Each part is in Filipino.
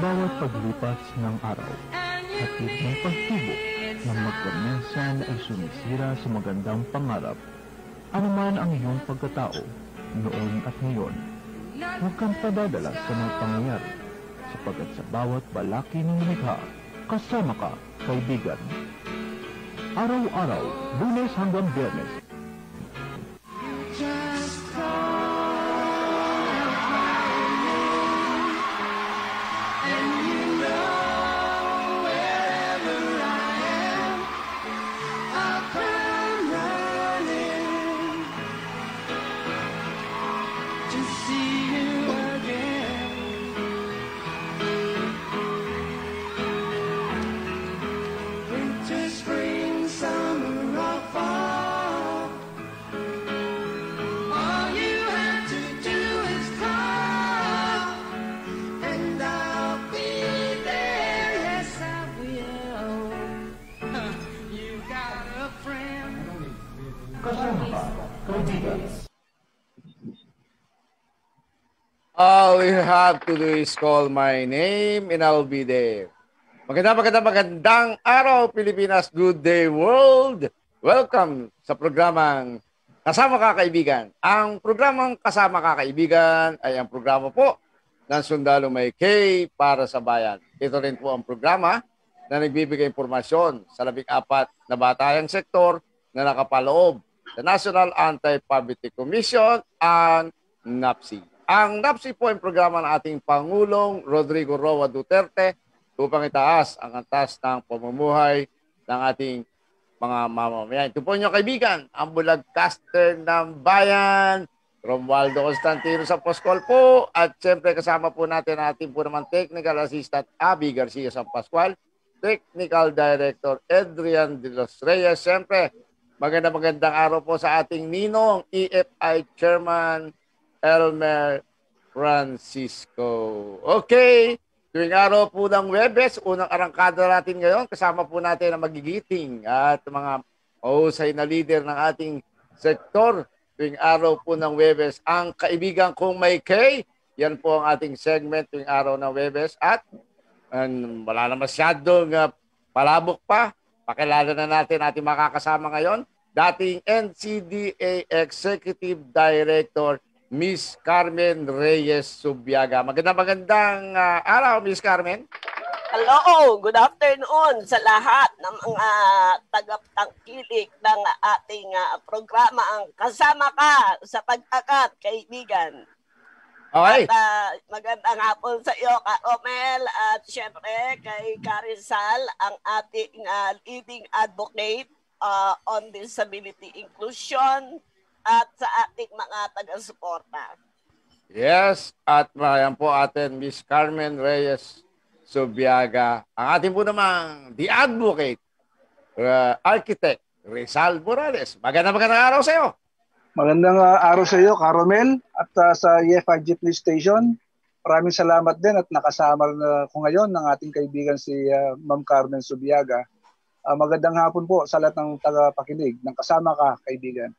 bawat paglipas ng araw, hatid ng pagtubok ng magkamensya na ay sumisira sa magandang pangarap. Ano man ang iyong pagkatao, noon at ngayon, huwag kang padadala sa mga pangyayari, sapagkat sa bawat balaki ng likha, kasama ka, kaibigan. Araw-araw, Lunes hanggang Biyernes. All you have to do is call my name and I'll be there. Magandang araw, Pilipinas. Good day, world. Welcome sa programang Kasama Ka Kaibigan. Ang programang Kasama Ka Kaibigan ay ang programa po ng Sundalo May K para sa bayan. Ito rin po ang programa na nagbibigay impormasyon sa 14 na batayang sektor na nakapaloob sa National Anti-Poverty Commission ang NAPSI. Ang NAPSI po ay programa ng ating Pangulong Rodrigo Roa Duterte upang itaas ang antas ng pamumuhay ng ating mga mamamayan. Ito po inyong kaibigan, ang bulagcaster ng bayan, Romualdo Constantino sa Pascual po. At siyempre kasama po natin ang ating po naman Technical Assistant Abby Garcia San Pascual, Technical Director Adrian De Los Reyes. Siyempre, magandang araw po sa ating ninong EFI Chairman Elmer Francisco. Okay, tuwing araw po ng Webes, unang arangkada natin ngayon, kasama po natin ang magigiting at mga mahusay na leader ng ating sektor. Tuwing araw po ng Webes, ang kaibigan kong may K, yan po ang ating segment tuwing araw ng Webes. At wala na masyadong palabok pa, pakilala na natin ating makakasama ngayon, dating NCDA Executive Director Miss Carmen Reyes Subiaga. Magandang araw, Miss Carmen. Hello, good afternoon sa lahat ng mga tagaptangkilik ng ating programa, ang Kasama Ka sa Pag-akat, Kaibigan. Okay. At magandang hapon sa iyo, Ka Romel, at syempre kay Carizal, ang ating leading advocate on disability inclusion, at sa ating mga taga-suporta. Yes, at yan po atin, Miss Carmen Reyes Subiaga. Ang ating po namang the advocate, architect, Rizal Morales. Magandang araw sa iyo. Magandang araw sa iyo, Caromel, at sa EFI Jeepney Station. Maraming salamat din at nakasama ko ngayon ng ating kaibigan si Ma'am Carmen Subiaga. Magandang hapon po sa lahat ng tagapakinig ng Kasama Ka, Kaibigan.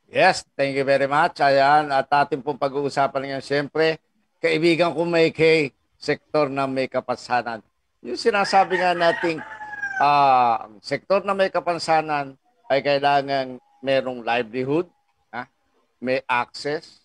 Yes, thank you very much. Ayan, at ating pong pag-uusapan ngayon, siyempre, kaibigan ko may K, sektor na may kapansanan. Yung sinasabi nga nating sektor na may kapansanan ay kailangan merong livelihood, may access,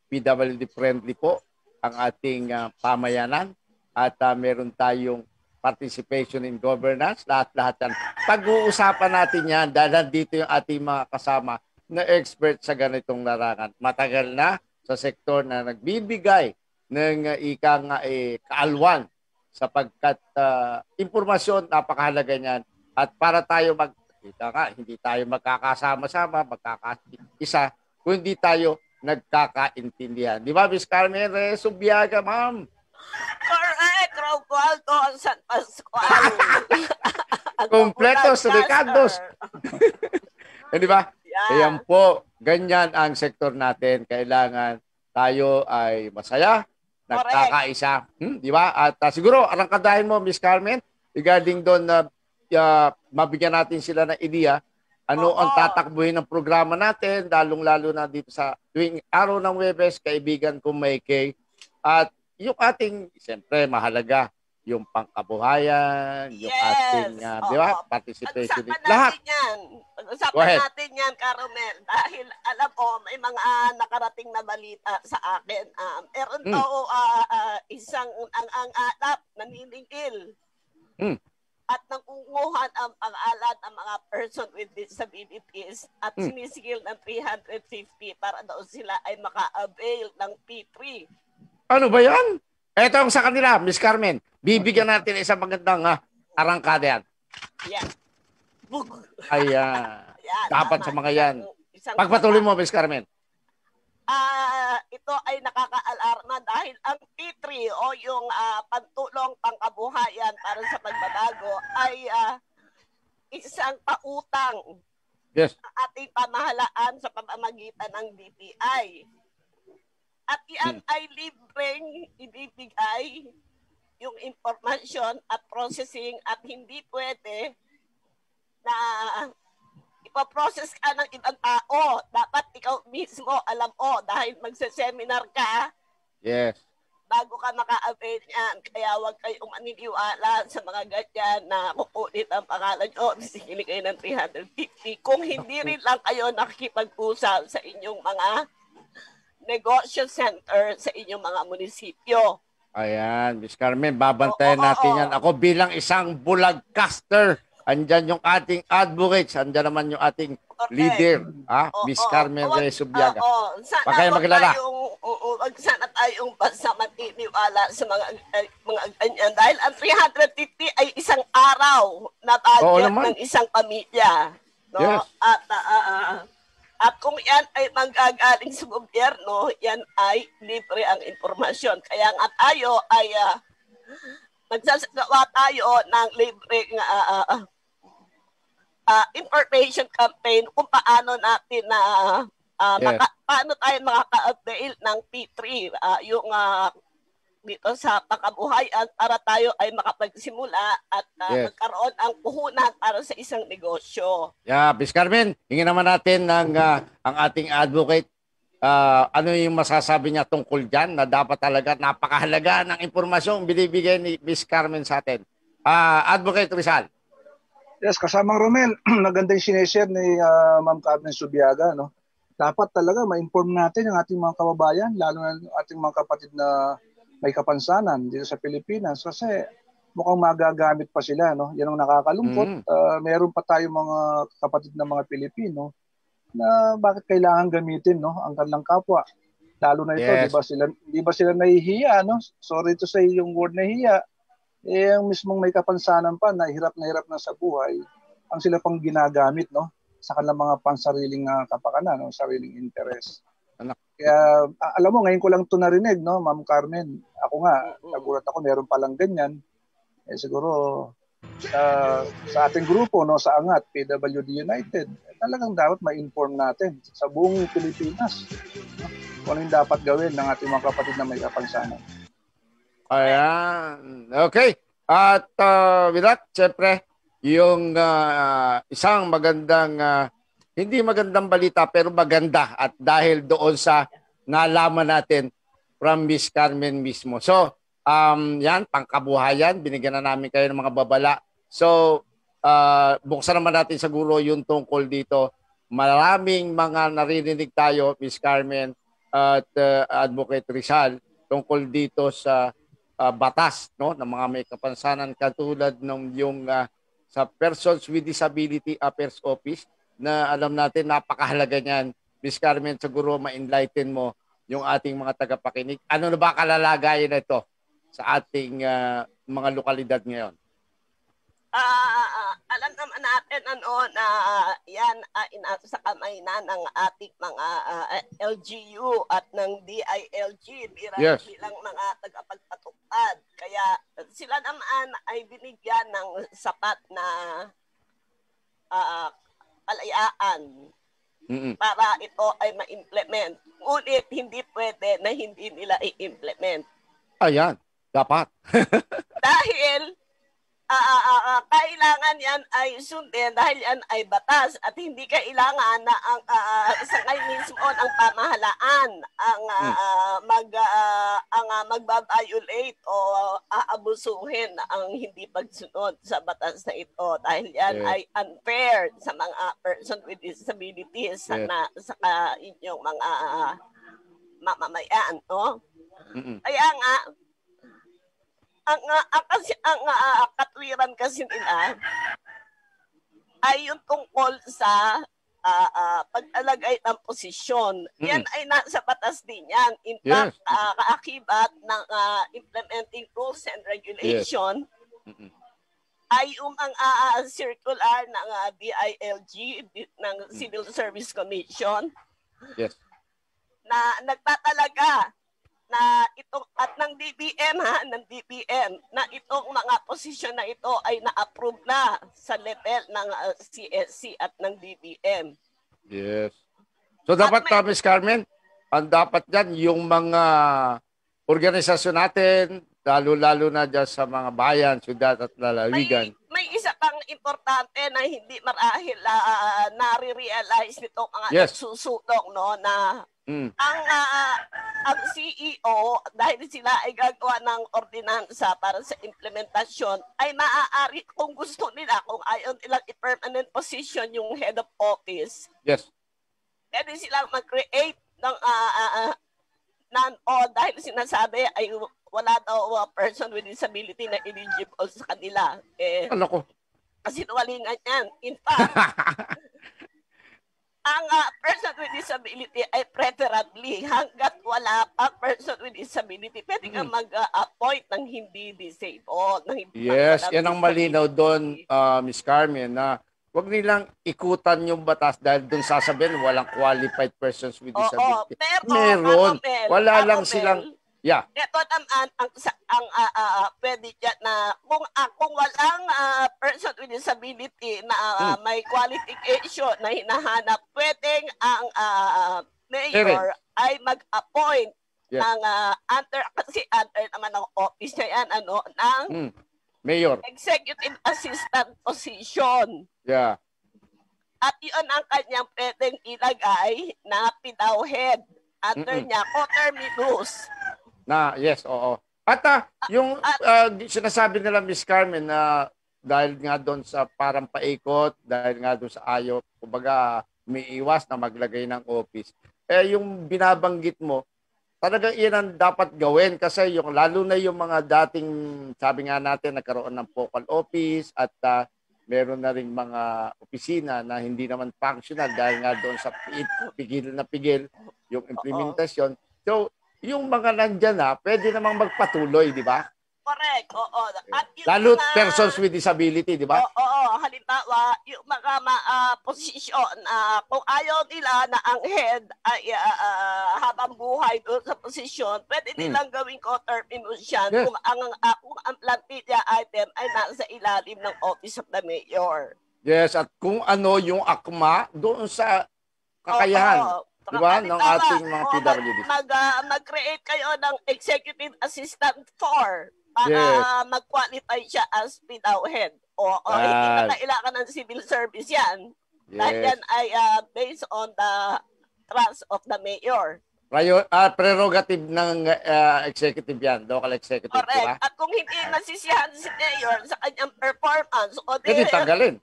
PWD friendly po ang ating pamayanan, at meron tayong participation in governance, lahat-lahat yan. Pag-uusapan natin yan dahil dito yung ating mga kasama na expert sa ganitong larangan. Matagal na sa sektor na nagbibigay ng kaalwan sapagkat impormasyon, napakahalaga niyan. At para tayo hindi tayo magkakasama-sama, magkakaisa, kundi tayo nagkakaintindihan. Di ba, Miss Carmen Reyes Subiaga, ma'am? Correct, Romualdo San Pascual. Completos, Ricardos. Di ba? Yeah. Ayan po, ganyan ang sektor natin. Kailangan tayo ay masaya, nagkakaisa. Di ba? At siguro, arangkadahin mo, Miss Carmen, regarding doon na mabigyan natin sila ng ideya, ano ang tatakbuhin ng programa natin, lalong-lalo na dito sa tuwing araw ng Webes, kaibigan kong may K. At yung ating, siyempre, mahalaga, yung pangkabuhayan, yung ating, di ba, participation. Pag-usapan Lahat. natin yan. Pag-usapan natin yan, Caromel. Dahil alam mo, may mga nakarating na balita sa akin. Meron daw isang ang alap, naniningil. At nangunguhan ang pangalan ng mga person with disabilities at sinisigil ng 350 para daw sila ay maka-avail ng P3. Ano ba yan? Ito ang sa kanila, Miss Carmen. Bibigyan natin isang magandang arangkada yan. Yan. Ayan. Dapat sa mga yan. Pagpatuloy mo, Miss Carmen. Ito ay nakaka-alarma dahil ang P3 o yung pantulong pangkabuhayan para sa pagbabago ay isang pautang Yes. ng ating pamahalaan sa pamamagitan ng DTI. At yan ay libreng ibibigay yung impormasyon at processing at hindi pwede na ipaprocess ka ng ibang tao. Dapat ikaw mismo alam mo dahil magse-seminar ka. Yes. Bago ka maka-avail yan. Kaya huwag kayong maniniwala sa mga ganyan na kukunin ang pangalan nyo. Sigili kayo ng 350. Kung hindi rin lang kayo nakikipag-usap sa inyong mga negosyo center sa inyong mga munisipyo. Ayan, Miss Carmen, babantayan natin yan. Ako bilang isang bulagcaster, andyan yung ating advocates, andyan naman yung ating leader, Miss Carmen Reyes Subiaga. Huwag kayo maglala. Sana tayong basta matiniwala sa mga ganyan. Dahil ang 350 ay isang araw na budget ng isang pamilya. No? Yes. At kung yan ay manggagaling sa gobyerno, yan ay libre ang impormasyon. Kaya nga tayo ay magsasagawa tayo ng libreng information campaign kung paano natin paano tayo makaka-avail ng P3 yung dito sa pangkabuhayan para tayo ay makapagsimula at magkaroon ang puhunan para sa isang negosyo. Yeah, Miss Carmen, hingin naman natin ng ang ating advocate. Ano yung masasabi niya tungkol dyan na dapat talaga napakahalaga ng impormasyong binibigay ni Miss Carmen sa atin. Advocate Rizal. Yes, kasamang Romel, maganda yung sineshare ni Ma'am Carmen Subiaga. No? Dapat talaga ma-inform natin ang ating mga kababayan, lalo na ating mga kapatid na may kapansanan dito sa Pilipinas kasi mukhang magagamit pa sila. No? Yan ang nakakalungkot. Meron pa tayong mga kapatid na mga Pilipino na bakit kailangan gamitin ang kanilang kapwa. Lalo na ito, di ba sila nahihiya? No? Sorry to say yung word nahihiya. Ang mismong may kapansanan pa na hirap na sa buhay, ang sila pang ginagamit sa kanilang mga pansariling kapakanan, sariling interest. Kaya alam mo, ngayon ko lang ito narinig, Ma'am Carmen. Ako nga, nagulat ako, meron palang ganyan. Siguro sa ating grupo, sa ANGAT, PWD United, talagang dapat ma-inform natin sa buong Pilipinas kung ano yung dapat gawin ng ating mga kapatid na may kapansanan. Ayan. Okay. At with that, syempre, yung isang magandang, hindi magandang balita, pero maganda. At dahil doon sa nalaman natin from Miss Carmen mismo. So, yan, pangkabuhayan. Binigyan na namin kayo ng mga babala. So, buksan naman natin siguro yung tungkol dito. Maraming mga naririnig tayo, Miss Carmen at Advocate Rizal, tungkol dito sa batas ng mga may kapansanan katulad ng yung sa Persons with Disability Affairs Office na alam natin napakahalaga niyan. Miss Carmen, siguro ma-enlighten mo yung ating mga tagapakinig. Ano na ba kalalagayan nito sa ating mga lokalidad ngayon? Alam naman natin na yan inasa sa kamay na ng ating mga LGU at ng DILG bilang mga tagapagpatupad. Kaya sila naman ay binigyan ng sapat na kalayaan para ito ay ma-implement. Ngunit hindi pwede na hindi nila i-implement. Ayan, dapat. Dahil kailangan yan ay sundin dahil yan ay batas at hindi kailangan na ang sangay mismo ng pamahalaan ang magbabiolate o aabusuhin ang hindi pagsunod sa batas na ito dahil yan ay unfair sa mga person with disabilities sa inyong mga mamamayan, no? Kaya nga ang katwiran kasi nila ay yung tungkol sa pag-alagay ng posisyon. Yan ay nasa batas din yan. In fact, kaakibat ng implementing rules and regulation ay ang circular ng DILG, ng Civil Service Commission, na nagtatalaga na itong at ng DBM na itong mga posisyon na ito ay na-approve na sa level ng CSC at ng DBM. Yes. So dapat Miss Carmen, ang dapat diyan yung mga organisasyon natin, lalo-lalo na dyan sa mga bayan, syudad at lalawigan. May isa pang importante na hindi marahil nare-realize nitong mga nagsusulong, no, na ang CEO, dahil sila ay gagawa ng ordinansa para sa implementasyon, ay maaari kung gusto nila, kung ayaw nilang i-permanent position yung head of office. Pwede silang mag-create ng dahil sinasabi ay wala daw person with disability na eligible sa kanila. Ano ko? Kasi nuwalingan yan. In fact, ang person with disability ay preferably hanggat wala pa person with disability, pwede ka mag-appoint ng hindi disabled. Yan ang malinaw doon, Ms. Carmen, na huwag nilang ikutan yung batas dahil doon sasabihin walang qualified persons with disability. Meron. Wala lang silang... Ito naman ang pwede dyan na kung walang person with disability na may qualification na hinahanap, pwedeng ang mayor ay mag-appoint ng kasi under naman ng office niya yan, ng mayor, executive assistant position. At yun ang kanyang pwedeng ilagay na PIDAW head. Under niya, coterminous. At yung sinasabi nila, Miss Carmen, na dahil nga doon sa parang paikot, dahil nga doon sa ayaw, kumbaga may iwas na maglagay ng office, yung binabanggit mo, talagang iyan ang dapat gawin kasi yung, lalo na yung mga dating, sabi nga natin, nagkaroon ng focal office at meron na rin mga opisina na hindi naman functional dahil nga doon sa pigil na pigil yung implementasyon. So, yung mga nandyan pwede namang magpatuloy, di ba? Correct, oo. At lalo persons with disability, di ba? Oo, halimbawa, yung mga posisyon, kung ayaw nila na ang head ay habang buhay doon sa posisyon, pwede nilang gawing coterminous yan kung ang plantilla item ay nasa ilalim ng Office of the Mayor. Yes, at kung ano yung akma doon sa kakayahan. Diba? Ng ating mga PWD. Mag-create kayo ng executive assistant 4 para mag-qualify siya as PIDAW head. Hindi pa kailangan ng civil service yan. Dahil yan ay based on the trust of the mayor. Prerogative ng executive yan, local executive. Correct. Diba? At kung hindi nasisiyahan si mayor sa kanyang performance, hindi tanggalin.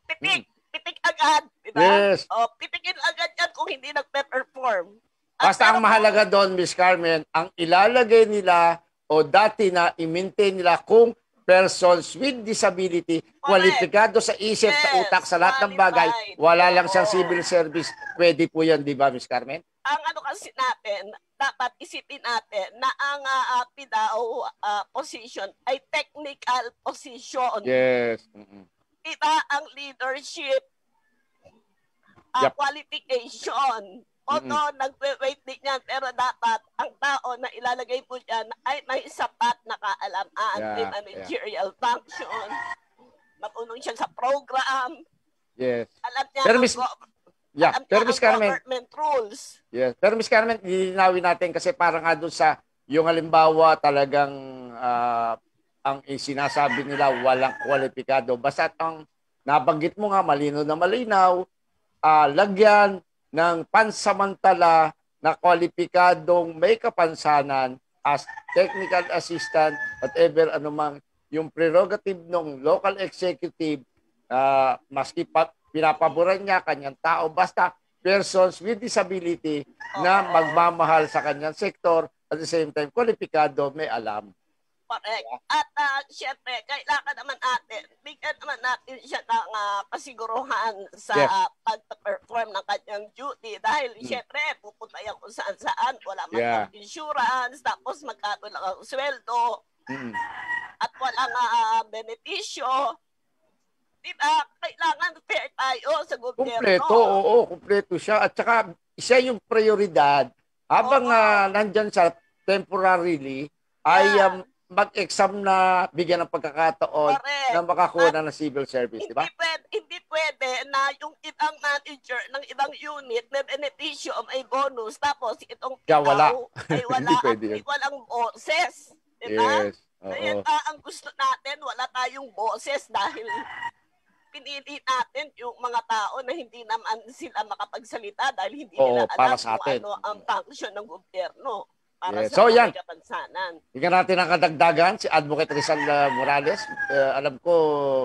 Pitik agad, diba? Yes. Pitikin agad yan kung hindi nagpe-perform. Basta ang mahalaga doon, Miss Carmen, ang ilalagay nila o dati na i-maintain nila kung persons with disability, kwalipikado sa isip, sa utak, sa lahat ng bagay, wala lang siyang civil service, pwede po yan, di ba, Miss Carmen? Ang kasi natin, dapat isipin natin na ang PIDAW position ay technical position. Yes. Iba ang leadership qualification. Although nagwe-wait din yan, pero dapat ang tao na ilalagay po dyan ay may sapat na kaalaman, may managerial function, marunong siya sa program, alam niya pero Miss Carmen, government rules. Yes. Pero Miss Carmen, ilinawin natin kasi parang nga doon sa yung halimbawa talagang ang sinasabi nila walang kwalipikado. Basta ang nabanggit mo nga, malinaw na malinaw, lagyan ng pansamantala na kwalipikadong may kapansanan as technical assistant, whatever anumang yung prerogative ng local executive, maski pinapaboran niya kanyang tao, basta persons with disability na magmamahal sa kanyang sektor, at the same time, kwalipikado, may alam. Correct. At syempre, kailangan naman bigyan naman natin siya ng kasiguruhan sa pag-perform ng kanyang duty dahil syempre, pupunta yan kung saan-saan, wala man insurance, tapos magkano lang ang sweldo, at walang benepisyo. Diba? Kailangan fair tayo sa gobyerno. Kumpleto siya. At saka, siya yung prioridad. Habang nandyan sa temporarily, ay mag-exam na bigyan ng pagkakataon na makakuha ng civil service, di ba? Hindi pwede na yung ibang manager ng ibang unit may benepisyo o may bonus tapos itong tao ay walang boses. Di ba? Yes. Kaya ang gusto natin, wala tayong boses dahil pinili natin yung mga tao na hindi naman sila makapagsalita dahil hindi nila alam kung ano ang function ng gobyerno. Para sa mga kapansanan. Tingnan natin ang kadagdagan, si Advocate Rizal Morales. Alam ko,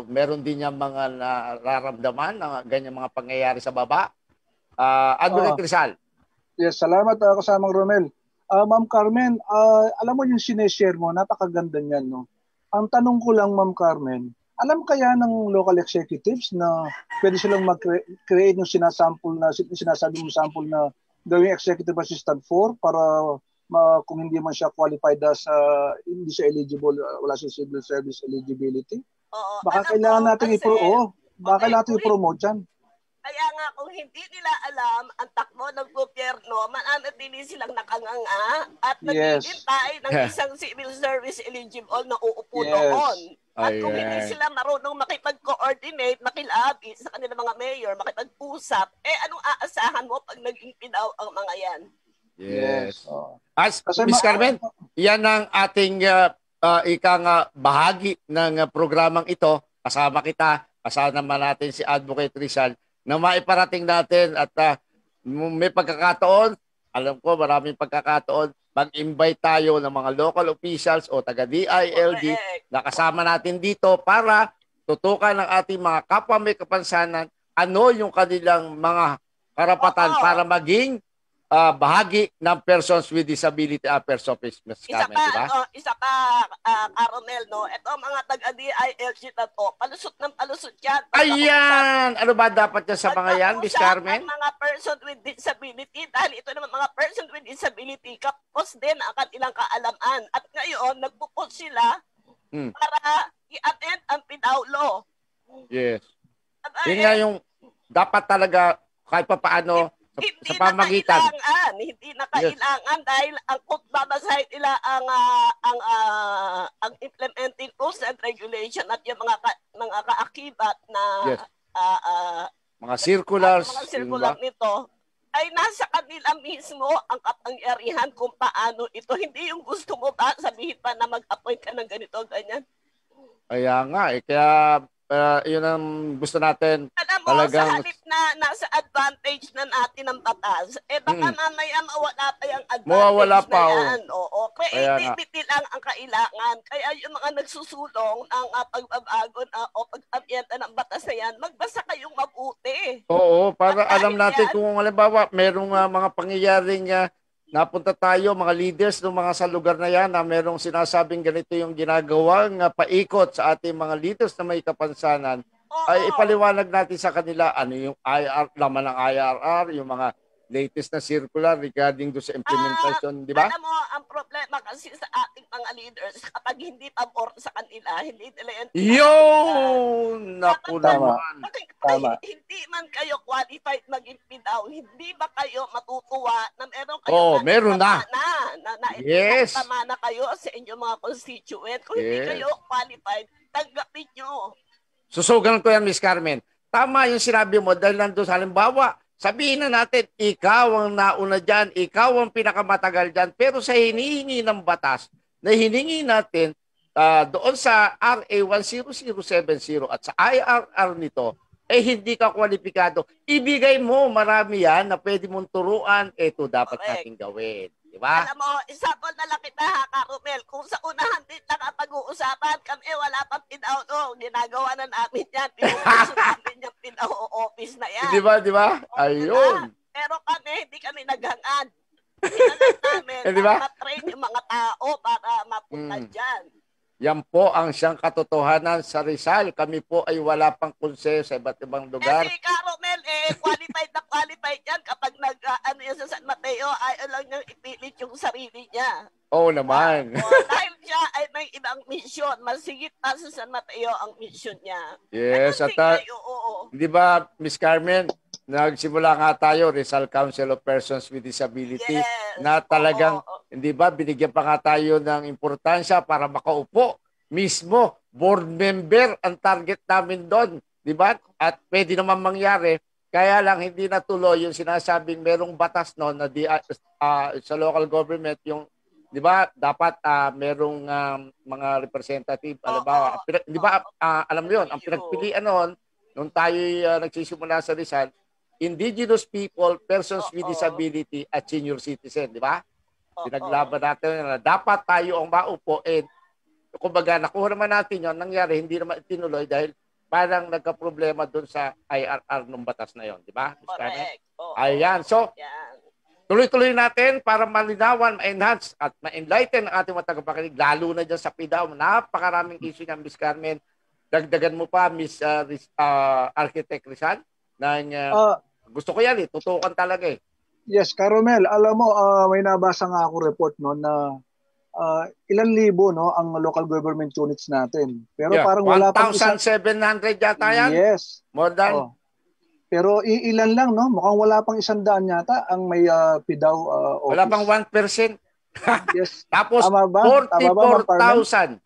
meron din niya mga nararamdaman na ganyan mga pangyayari sa baba. Advocate Rizal. Yes, salamat kasamang Romel. Ma'am Carmen, alam mo yung sineshare mo, napakaganda niyan, no? Ang tanong ko lang, Ma'am Carmen, alam kaya ng local executives na pwede silang mag-create ng sinasample na, sinasabi mo sample na gawing executive assistant 4 para kung hindi man siya qualified as hindi siya eligible, wala siya civil service eligibility. Baka kailangan natin i-promote yan. Kaya nga kung hindi nila alam ang takbo ng gobyerno, mananatili silang nakanganga at naghihintay ng isang civil service eligible na uupo doon. At kung hindi sila marunong makipag-coordinate, makilabi sa kanilang mga mayor, makipag-usap, anong aasahan mo pag naging pinaw ang mga yan? Yes. Ms. Carmen, yan ang ating bahagi ng programang ito. Kasama kita, kasama naman natin si Advocate Rizal na maiparating natin at may pagkakataon, alam ko maraming pagkakataon, mag-invite tayo ng mga local officials o taga-DILG na kasama natin dito para tutukan ng ating mga kapwa may kapansanan ano yung kanilang mga karapatan para maging bahagi ng Persons with Disability Affairs Office, Ms. Carmen, di ba? Isa pa, Carmel, no? Ito mga taga-DILG na to, palusot ng palusot yan. Ayan! Ano ba dapat yan sa mga yan, Ms. Carmen? Mga person with disability, dahil ito naman mga person with disability, kapos din ang kanilang kaalaman. At ngayon, nagpupos sila para i-attend ang PIDAW. Yes. Yun nga yung dapat talaga kahit pa paano hindi na kailangan dahil kung babasahin nila ang implementing rules and regulation at yung mga kaakibat na mga circulars nito ay nasa kanila mismo ang kapangyarihan kung paano ito. Hindi yung gusto mo ba sabihin pa na mag-appoint ka ng ganito ganyan. Kaya nga kaya yun ang gusto natin. Alam mo, talagang sa halip na nasa advantage na natin ng batas, baka mamaya mawala pa yung advantage na yan. Creativity lang ang kailangan. Kaya yung mga nagsusulong ng pagbabago o pag-amyenta ng batas na yan, magbasa kayong mabuti. Oo, para alam natin kung halimbawa, merong mga pangyayaring napunta tayo, mga leaders ng mga sa lugar na yan na merong sinasabing ganito yung ginagawang paikot sa ating mga leaders na may kapansanan, ay ipaliwanag natin sa kanila ano yung laman ng IRR, yung mga latest na circular regarding do sa implementation, di ba? Alam mo, ang problema kasi sa ating mga leaders, kapag hindi pabor sa kanila, hindi nila yan. Naku naman. Hindi man kayo qualified maging PIDAW, hindi ba kayo matutuwa na meron kayo meron na. Yes. Tama na kayo sa inyong mga constituent. Kung hindi kayo qualified, tanggapin nyo. Susugan ko yan, Ms. Carmen. Tama yung sinabi mo dahil nandun sa halimbawa, sabihin na natin, ikaw ang nauna dyan, ikaw ang pinakamatagal dyan, pero sa hinihingi ng batas na hiningi natin, doon sa RA 10070 at sa IRR nito, hindi ka kwalipikado. Ibigay mo, marami yan na pwede mong turuan, ito dapat nating gawin. Diba? Alam mo, example na lang kita ha, Karumel. Kung sa unahan din nakapag-uusapan, kami wala pang pinaw. Ginagawa na namin yan. Pinupuso namin yung pinaw-office na yan. Diba? Ayun. Pero hindi kami naghangad. Hinangad namin diba? matrain yung mga tao para mapunta dyan. Yan po ang siyang katotohanan sa Rizal. Kami po ay wala pang konseyo sa iba't ibang lugar. Si Caromel, qualified na qualified yan kapag yan sa San Mateo, ayaw lang niyang ipilit yung sarili niya. Oo naman. Dahil siya ay may ibang mission. Masigit pa sa San Mateo ang mission niya. Yes, at di ba, Miss Carmen, nagsimula nga tayo, Rizal Council of Persons with Disability, na talagang, hindi ba, binigyan pa nga tayo ng importansya para makaupo. Mismo, board member ang target namin doon. Di ba? At pwede naman mangyari, kaya lang hindi natuloy yung sinasabing merong batas noon na sa local government, yung, di ba, dapat merong mga representative, di ba, alam mo yun, ang pinagpilian noon, nung tayo nagsisimula sa Rizal, indigenous people, persons with disability, at senior citizen, di ba? Pinaglaban natin na dapat tayo ang maupo, kumbaga, nakuha naman natin yun, nangyari, hindi naman tinuloy dahil parang nagka-problema doon sa IRR ng batas na yon, di ba? Correct. Ayan. So, tuloy-tuloy natin para malinawan, ma-enhance at ma-enlighten ang ating mga tagapakinig, lalo na dyan sa PIDAW. Napakaraming issue ng Miss Carmen. Dagdagan mo pa, Miss Architect Rizal, gusto ko yan tutukan talaga Yes, Caromel, alam mo, may nabasa nga ako report no na ilan libo no ang local government units natin. Pero parang wala pang 1,700 yata yan. Yes. More than. Pero ilan lang no, mukhang wala pang 100 yata ang may PIDAW office. Wala pang 1%. Yes. Tapos 44,000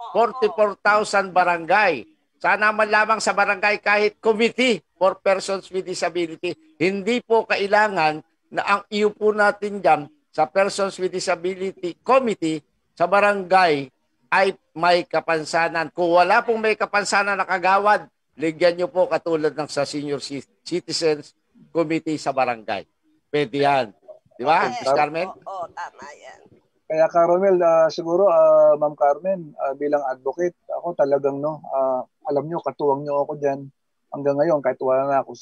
barangay. Sana man lamang sa barangay kahit committee for persons with disability. Hindi po kailangan na ang iupo natin dyan sa persons with disability committee sa barangay ay may kapansanan. Kung wala pong may kapansanan na kagawad, ligyan nyo po katulad ng sa senior citizens committee sa barangay. Pwede yan. Di ba, Ms. Carmen? Oo, tama yan. Kaya Carmel, siguro Ma'am Carmen, bilang advocate, ako talagang alam nyo, katuwang nyo ako dyan. Hanggang ngayon, kahit wala na ako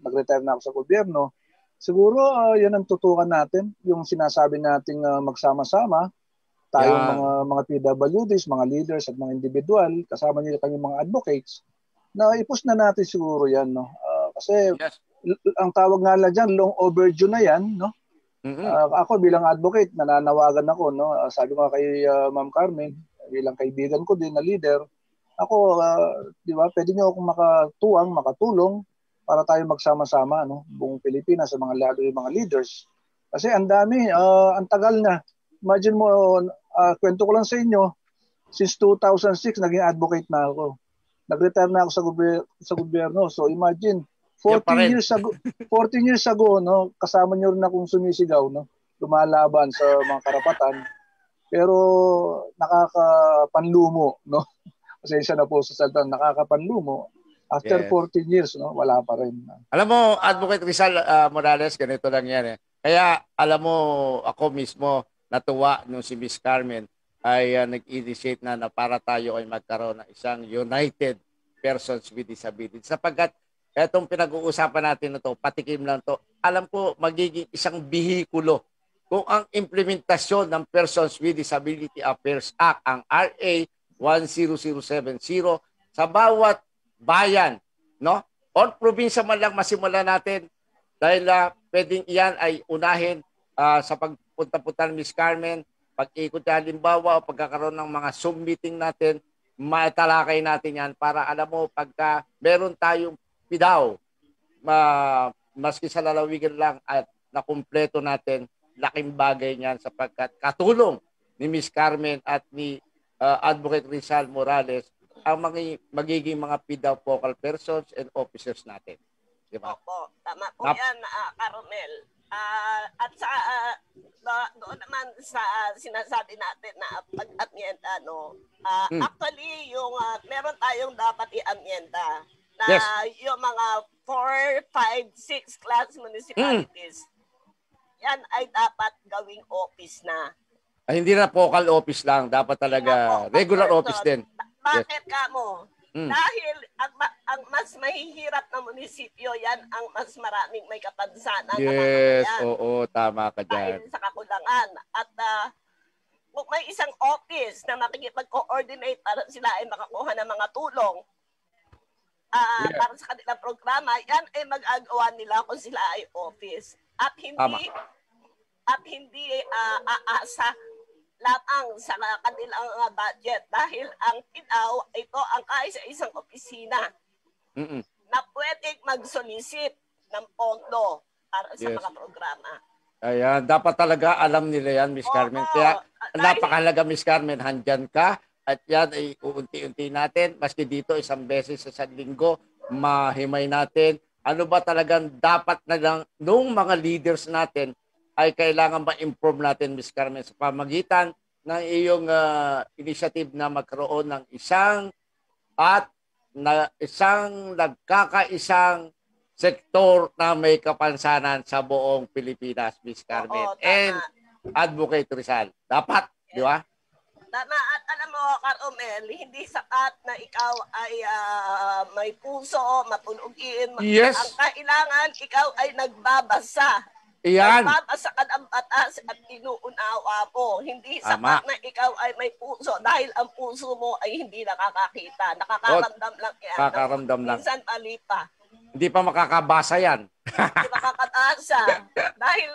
nag-retire na ako sa gobyerno, siguro yan ang tutukan natin, yung sinasabi nating magsama-sama, tayong mga PWDs, mga leaders at mga individual, kasama nila kami mga advocates, na i-push na natin siguro yan. No? Kasi ang tawag nga lang dyan, long overdue na yan. No? Ako bilang advocate, nananawagan ako. No? Sabi ko kay Ma'am Carmen, bilang kaibigan ko din na leader, ako, di ba, pwede nyo akong makatulong para tayo magsama-sama, no? Buong Pilipinas, sa lalo yung mga leaders. Kasi ang dami, ang tagal na. Imagine mo, kwento ko lang sa inyo, since 2006, naging advocate na ako. Nag-retire na ako sa gobyerno. So imagine, 14 years ago, no, kasama niyo rin akong sumisigaw, no, lumalaban sa mga karapatan. Pero nakakapanlumo, no? Pasensya na po sa salita, nakakapanlumo. After 14 years, no, wala pa rin. Alam mo, Advocate Rizal Morales, ganito lang yan. Kaya alam mo, ako mismo, natuwa nung si Miss Carmen ay nag-initiate na para tayo ay magkaroon ng isang United Persons with Disabilities. Sapagkat etong pinag-uusapan natin na to, patikim lang to, alam ko magiging isang bihikulo kung ang implementasyon ng Persons with Disability Affairs Act, ang RA 10070, sa bawat bayan, no? O probinsya man lang masimula natin dahil pwedeng iyan ay unahin sa pagpunta-punta ni Ms. Carmen, pag-ikot na halimbawa o pagkakaroon ng mga Zoom meeting natin, matalakay natin yan para alam mo pagka meron tayong PIDAW, maski sa lalawigan lang at nakumpleto natin, laking bagay niyan sapagkat katulong ni Ms. Carmen at ni Advocate Rizal Morales ang magiging mga PIDAW focal persons and officers natin. Di ba? Opo, tama po yan, Carmel. At sa doon naman sa sinasabi natin na pag-amyenda, no? Actually, yung meron tayong dapat i-amyenda na yung mga 4, 5, 6 class municipalities. Yan ay dapat gawing office na. Ay, hindi na focal office lang. Dapat talaga regular office din. Bakit ka mo? Dahil ang mas mahihirap na munisipyo, yan ang mas maraming may kapansanan. Yes, oo, tama ka dyan. Dahil sa kakulangan. At kung may isang office na makikipag-coordinate para sila ay makakuha ng mga tulong para sa kanilang programa, yan ay mag-agawa nila kung sila ay office. At hindi aasa lamang sa kanilang budget dahil ang PIDAW ito ang kaisa-isang opisina na pwedeng mag-solicit ng pondo para sa mga programa. Ayan, dapat talaga alam nila yan, Miss Carmen. Kaya napakalaga, Miss Carmen, handyan ka at yan ay uunti-unti natin. Maski dito isang beses sa linggo, mahimay natin. Ano ba talagang dapat na lang nung mga leaders natin ay kailangan ma-improve natin, Miss Carmen, sa pamagitan ng iyong initiative na magkaroon ng isang nagkakaisang sektor na may kapansanan sa buong Pilipinas, Miss Carmen. And Advocate Rizal. Dapat, di ba? Tama. At alam mo, Caromel, hindi sapat na ikaw ay may puso, matulugin. Yes. Ang kailangan, ikaw ay nagbabasa. Iyan. Nagbabasa ka ng batas at inuunawa mo. Hindi sapat na ikaw ay may puso dahil ang puso mo ay hindi nakakakita. Nakakaramdam lang yan. Nakakaramdam lang. Minsan mali pa. Hindi pa makakabasa yan. Hindi makakabasa. Dahil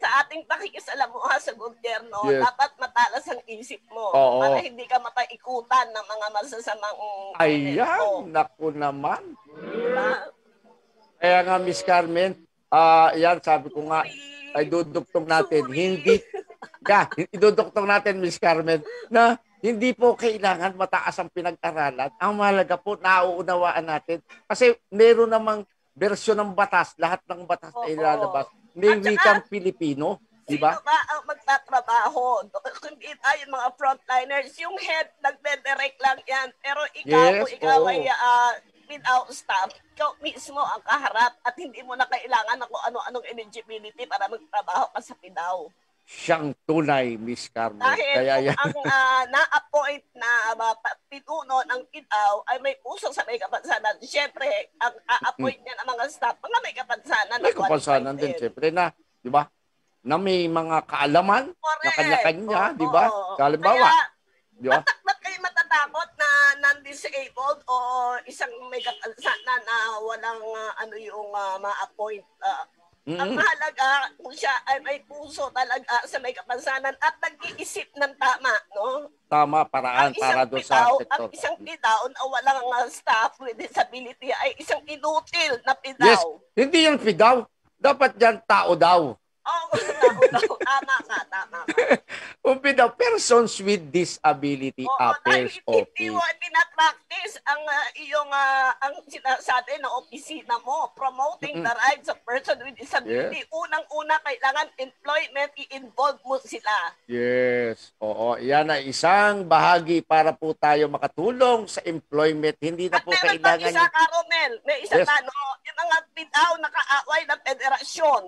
sa ating pakikisalamuha sa gobyerno, dapat matalas ang isip mo para hindi ka mapaikutan ng mga masasamang ayan, naku naman. Diba? Kaya nga, Miss Carmen, yan, sabi ko nga, ay duduktong natin. Iduduktong natin, Miss Carmen, na hindi po kailangan mataas ang pinag-aralan. Ang mahalaga po, nauunawaan natin. Kasi meron namang bersyon ng batas, lahat ng batas ay lalabas. May wikang Pilipino, di ba? Sino ba ang magtatrabaho? Hindi tayo mga frontliners. Yung head, nagbe-direct lang yan. Pero ikaw ay without staff, ikaw mismo ang kaharap at hindi mo na kailangan ng kung ano-anong eligibility para magtrabaho ka sa PIDAW. Siyang tunay, Miss Carmen. Dahil ang na-appoint na pinuno ng PIDAW ay may puso sa may kapansanan. Siyempre, ang a-appoint niya ng mga staff, mga may kapansanan. May kapansanan din, siyempre na, di ba? Na may mga kaalaman na kanya-kanya, di ba? Halimbawa, di ba? Ba't kayo matatakot na non-disabled o isang may kapansanan na walang ma-appoint? Ang mahalaga kung siya ay may puso talaga sa may kapansanan at nag-iisip ng tama, no? Tama, paraan para doon sa sektor. Ang isang PIDAW na walang staff with disability ay isang inutil na PIDAW. Yes, hindi yung PIDAW. Dapat yan tao daw. Tama ka. Kung PIDAW, Persons with Disability Affairs Office. Hindi mo pinapractice ang iyong ang sinasabi na opisina mo, promoting the rights of person with disability. Unang-una, kailangan employment, i-involve mo sila. Yes, oo. Yan ay isang bahagi para po tayo makatulong sa employment. Hindi na at po kailangan... At isa, Caromel, may isa tanong. Yung mga PIDAW na kaaway ng federasyon.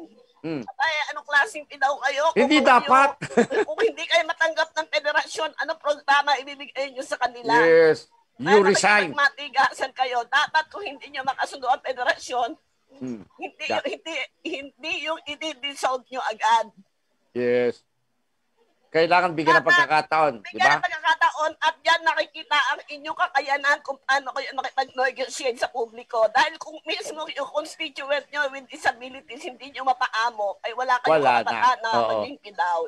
Ay, anong klaseng PIDAW kayo? Hindi dapat. Kung hindi kayo matanggap ng federasyon, anong programa ibibigay nyo sa kanila? Yes. You resign. Matigasan kayo. Dapat kung hindi nyo makasundo ang federasyon, hindi yung i-dissolve nyo agad. Yes. Kailangan bigyan ng pagkakataon, di ba? Bigyan ng pagkakataon at yan nakikita ang inyong kakayanan kung paano kayo makipag-negotiate sa publiko. Dahil kung mismo yung constituent nyo with disabilities hindi nyo mapaamo, ay wala kayong kapatan na maging PIDAW.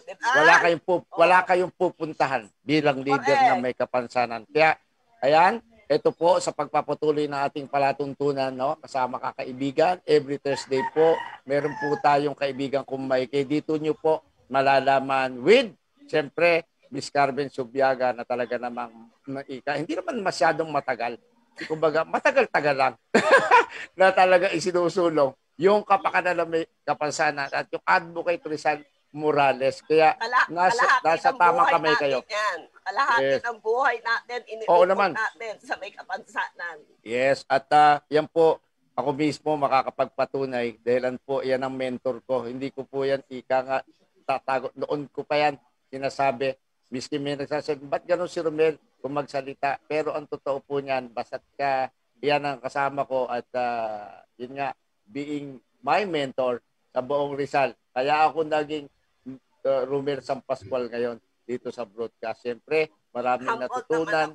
Wala kayong pupuntahan bilang leader na may kapansanan. Kaya, ayan, ito po sa pagpapatuloy ng ating palatuntunan, no? Kasama kakaibigan, every Thursday po, meron po tayong kaibigan kumay. Kaya dito nyo po malalaman with siyempre, Miss Carmen Subiaga na talaga namang hindi naman masyadong matagal. Kumbaga, matagal-tagal lang na talaga isinusulong yung kapakanan ng kapansanan at yung Advocate Rizal Morales. Kaya nasa tamang kamay kayo. Kalahati ng buhay natin, iniukot natin sa may kapansanan. Yes, at yan po, ako mismo makakapagpatunay dahil po yan ang mentor ko. Hindi ko po yan tatago. Noon ko pa yan sinasabi. Miski may nagsasabi, ba't ganun si Romel kung magsalita? Pero ang totoo po niyan, basta't yan ang kasama ko at yun nga, being my mentor sa buong Rizal. Kaya ako naging Romel San Pascual ngayon dito sa broadcast. Siyempre, maraming natutunan.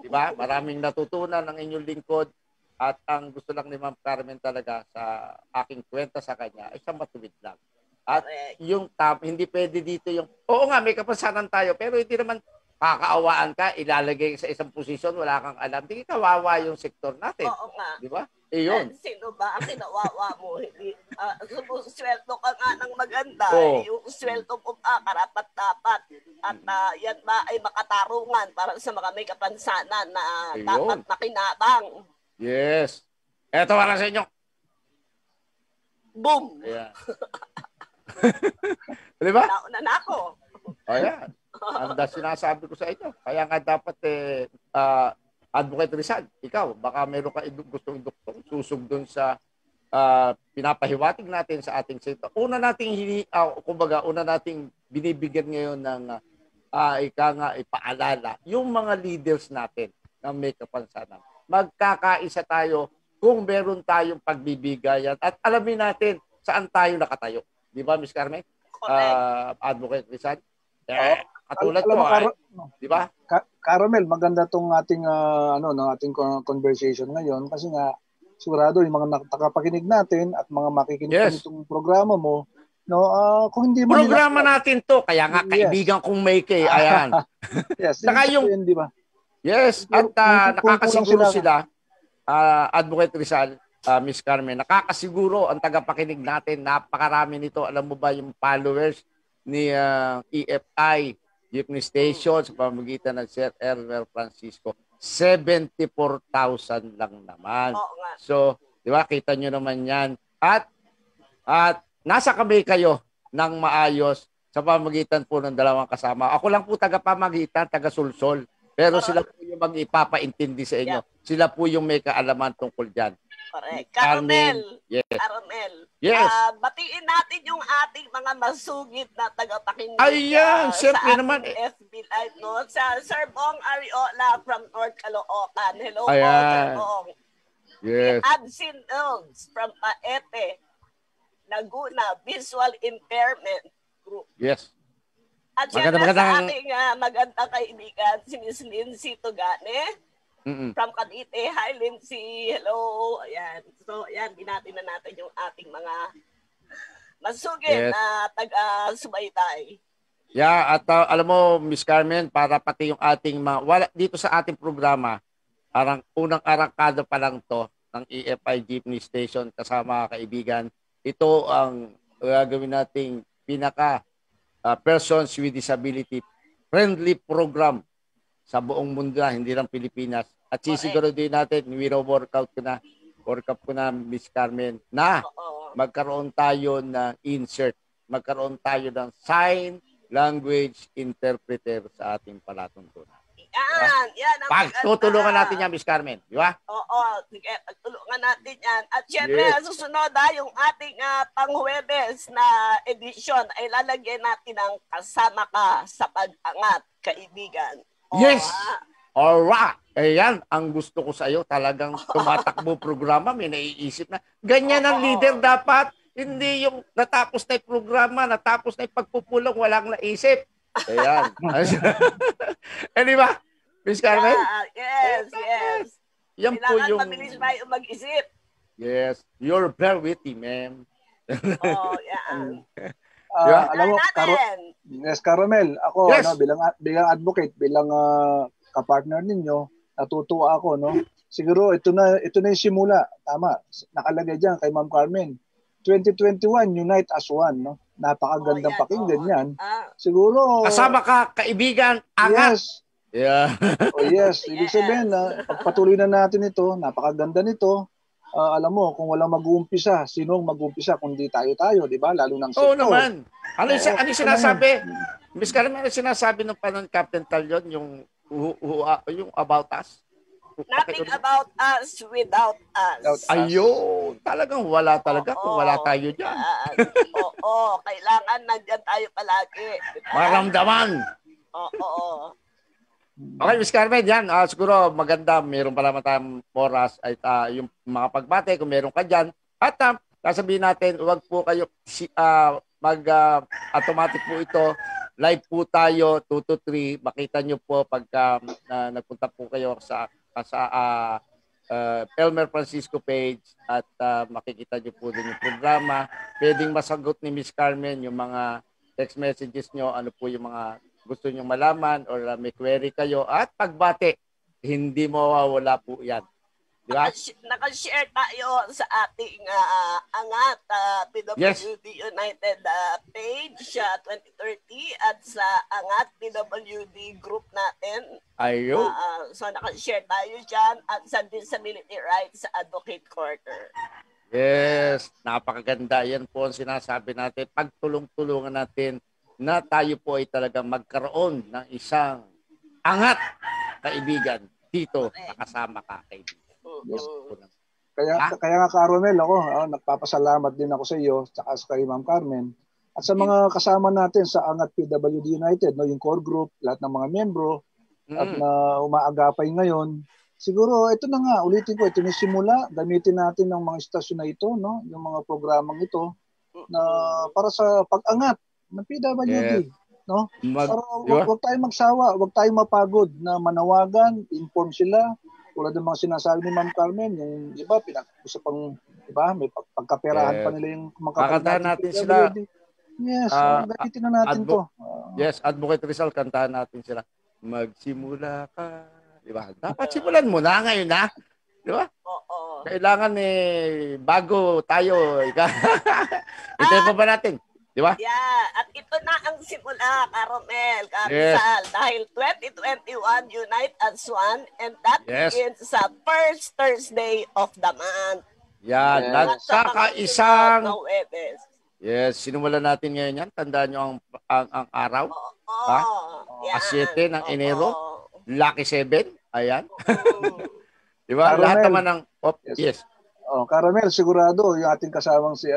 Diba? Maraming natutunan ang inyong lingkod. At ang gusto lang ni Ma'am Carmen talaga sa aking kwenta sa kanya ay siya matuwid lang. At yung hindi pwede dito yung, oo nga, may kapansanan tayo, pero hindi naman kakaawaan ka, ilalagay sa isang posisyon, wala kang alam. Hindi kawawa yung sektor natin. Oo nga. Di ba? Iyon. Sino ba ang kinawawa mo? Sweldo ka nga ng maganda. Yung sweldo mo karapat-dapat. At yan ba ay makatarungan para sa mga may kapansanan na dapat nakinabang. Yes. Eto wala sa inyo. Boom! Yeah. Di ba? Nauna na ako. Ayan. Ang sinasabi ko sa inyo. Kaya nga dapat Advocate Rizal, ikaw, baka meron ka gustong iduktong susog doon sa pinapahiwatig natin sa ating sektor. Una nating binibigyan ngayon ng ipaalala yung mga leaders natin ng may kapansanan. Magkakaisa tayo kung meron tayong pagbibigayan at alamin natin saan tayo nakatayo. Di ba, Miss Carmen? Advocate Rizal? Katulad ko, di ba? Caramel, maganda tong ating ating conversation ngayon kasi nga sigurado yung mga nakakapakinig natin at mga makikinig nitong programa mo, kung hindi mo programa natin to, kaya nga kaibigan kong Maykay, ayan. Yes, saka yung di ba? Yes, at nakakasiguro sila Advocate Rizal, Miss Carmen, nakakasiguro ang tagapakinig natin, napakarami nito. Alam mo ba yung followers ni EFI Jeepney Station sa pamamagitan ng Sir Ernel Francisco, 74,000 lang naman. So, di ba, kita nyo naman yan. At nasa kamay kayo ng maayos sa pamamagitan po ng dalawang kasama. Ako lang po taga-pamagitan, taga-sulsol. Pero sila po yung mag-ipapaintindi sa inyo. Sila po yung may kaalaman tungkol dyan. Correct. Caramel. Yes. Caramel. Yes. Batiin natin yung ating mga masugid na tagapakinig. Ayan, siyempre naman. FB Live, no? Sa Sir Bong Ariola from North Caloocan. Hello po, Sir Bong. Yes. Absin Elms from Paete, Laguna, Visual Impairment Group. Yes. At syempre sa ating magandang kaibigan, si Miss Lindsay Tugane. From Cavite. Hi, Lindsay. Hello. Ayan. So, ayan, binati na natin yung ating mga masugid na taga-subaytay. Yeah, at alam mo, Miss Carmen, para pati yung ating dito sa ating programa, unang arangkada pa lang to ng EFI Jeepney Station kasama kaibigan. Ito ang gagawin nating persons with disability friendly program sa buong mundo na, hindi lang Pilipinas. At sisiguraduhin natin, workout ko na, Miss Carmen, na magkaroon tayo ng insert, magkaroon tayo ng sign language interpreter sa ating palatuntunan. Yan. Pagtutulungan natin yan, Miss Carmen. Di ba? Oo, sige, pagtulungan natin yan. At syempre, susunod yung ating pang-Huwebes na edisyon ay lalagyan natin ng kasama ka sa pag-angat, kaibigan. Yes! Alright! Ayan, ang gusto ko sa iyo, talagang tumatakbo programa, may naiisip na. Ganyan ang leader dapat. Hindi yung natapos na yung programa, natapos na yung pagpupulong, walang naisip. Ayan. Di ba, Miss Carmen? Yes. Yan po yung... mabilis tayo mag-isip. Yes. You're very witty, ma'am. Yan. Alam mo, Caramel, ako bilang advocate, bilang kapartner ninyo, natutuwa ako, no? Siguro ito na yung simula. Tama. Nakalagay diyan kay Ma'am Carmen. 2021 Unite as One, no? Napakagandang pakinggan yan. Siguro kasama ka, kaibigan, angat. Yes. Yeah. Yes, ibig sabihin na pagpatuloy na natin ito, napakaganda nito. alam mo, kung walang mag-uumpisa, sinong mag-uumpisa kundi tayo-tayo, di ba? Lalo ng Oo sektor. naman. Ano Oo, ano ito sinasabi? na yun. Miss Carmen, ano sinasabi ng panon Captain Talyon, yung about us? Nothing about us without us. Without us. Ayun, talagang wala talaga kung wala tayo dyan. Yan. Oo, kailangan nandyan tayo palagi. Diba? Maramdaman. Oo. Okay, Miss Carmen, yan. Siguro maganda, mayroon pala tayong oras ay yung mga pagbate kung meron ka dyan. At sasabihin natin, huwag po kayo automatic po ito. Live po tayo, 2 to 3. Makita nyo po pagka nagpunta po kayo sa Elmer Francisco page at makikita nyo po din yung programa. Pwedeng masagot ni Miss Carmen yung mga text messages nyo, ano po yung mga gusto nyo malaman or may query kayo at pagbate, hindi mawawala po yan. Di ba? Nakashare tayo sa ating angat PWD United page 2030 at sa angat PWD group natin. Ayun. So nakashare tayo dyan at sa Disability Rights Advocate Quarter. Yes, napakaganda. Yan po ang sinasabi natin. Pagtulong-tulungan natin na tayo po ay talagang magkaroon ng isang angat kaibigan dito nakasama ka kaibigan. Yes. Kaya nga Carmel, nagpapasalamat din ako sa iyo at kay Ma'am Carmen at sa mga kasama natin sa Angat PWD United, no, yung core group, lahat ng mga membro at na umaagapay ngayon. Siguro ito na nga, ulitin ko, ito na simula, gamitin natin ng mga istasyon na ito, no, yung mga programang ito na para sa pag-angat ng PWD, no? Para wag tayong magsawa, wag tayong mapagod na manawagan, inform sila. Tulad ng mga sinasabi ni Ma'am Carmen, yung iba pinag-usapang, iba, may pagkaperahan pa nila yung mga kakantahan natin sila. Yes, gamitin na natin to. Yes, Advocate Rizal, kantahan natin sila. Magsimula ka. Diba? Dapat simulan mo na ngayon, ha? Diba? Oo. Kailangan bago tayo. Ito pa ba natin? Di ba? Yeah, at ito na ang simula, Carmel, Carizal, dahil 2021 Unite as One, and that begins sa first Thursday of the month. Yan, nagkakaisang. Yes, sinulan natin ngayon yan. Tandaan nyo ang araw. A7 ng Enero. Lucky 7. Ayan. Di ba? Lahat naman ng... yes. Caramel, sigurado yung ating kasamang si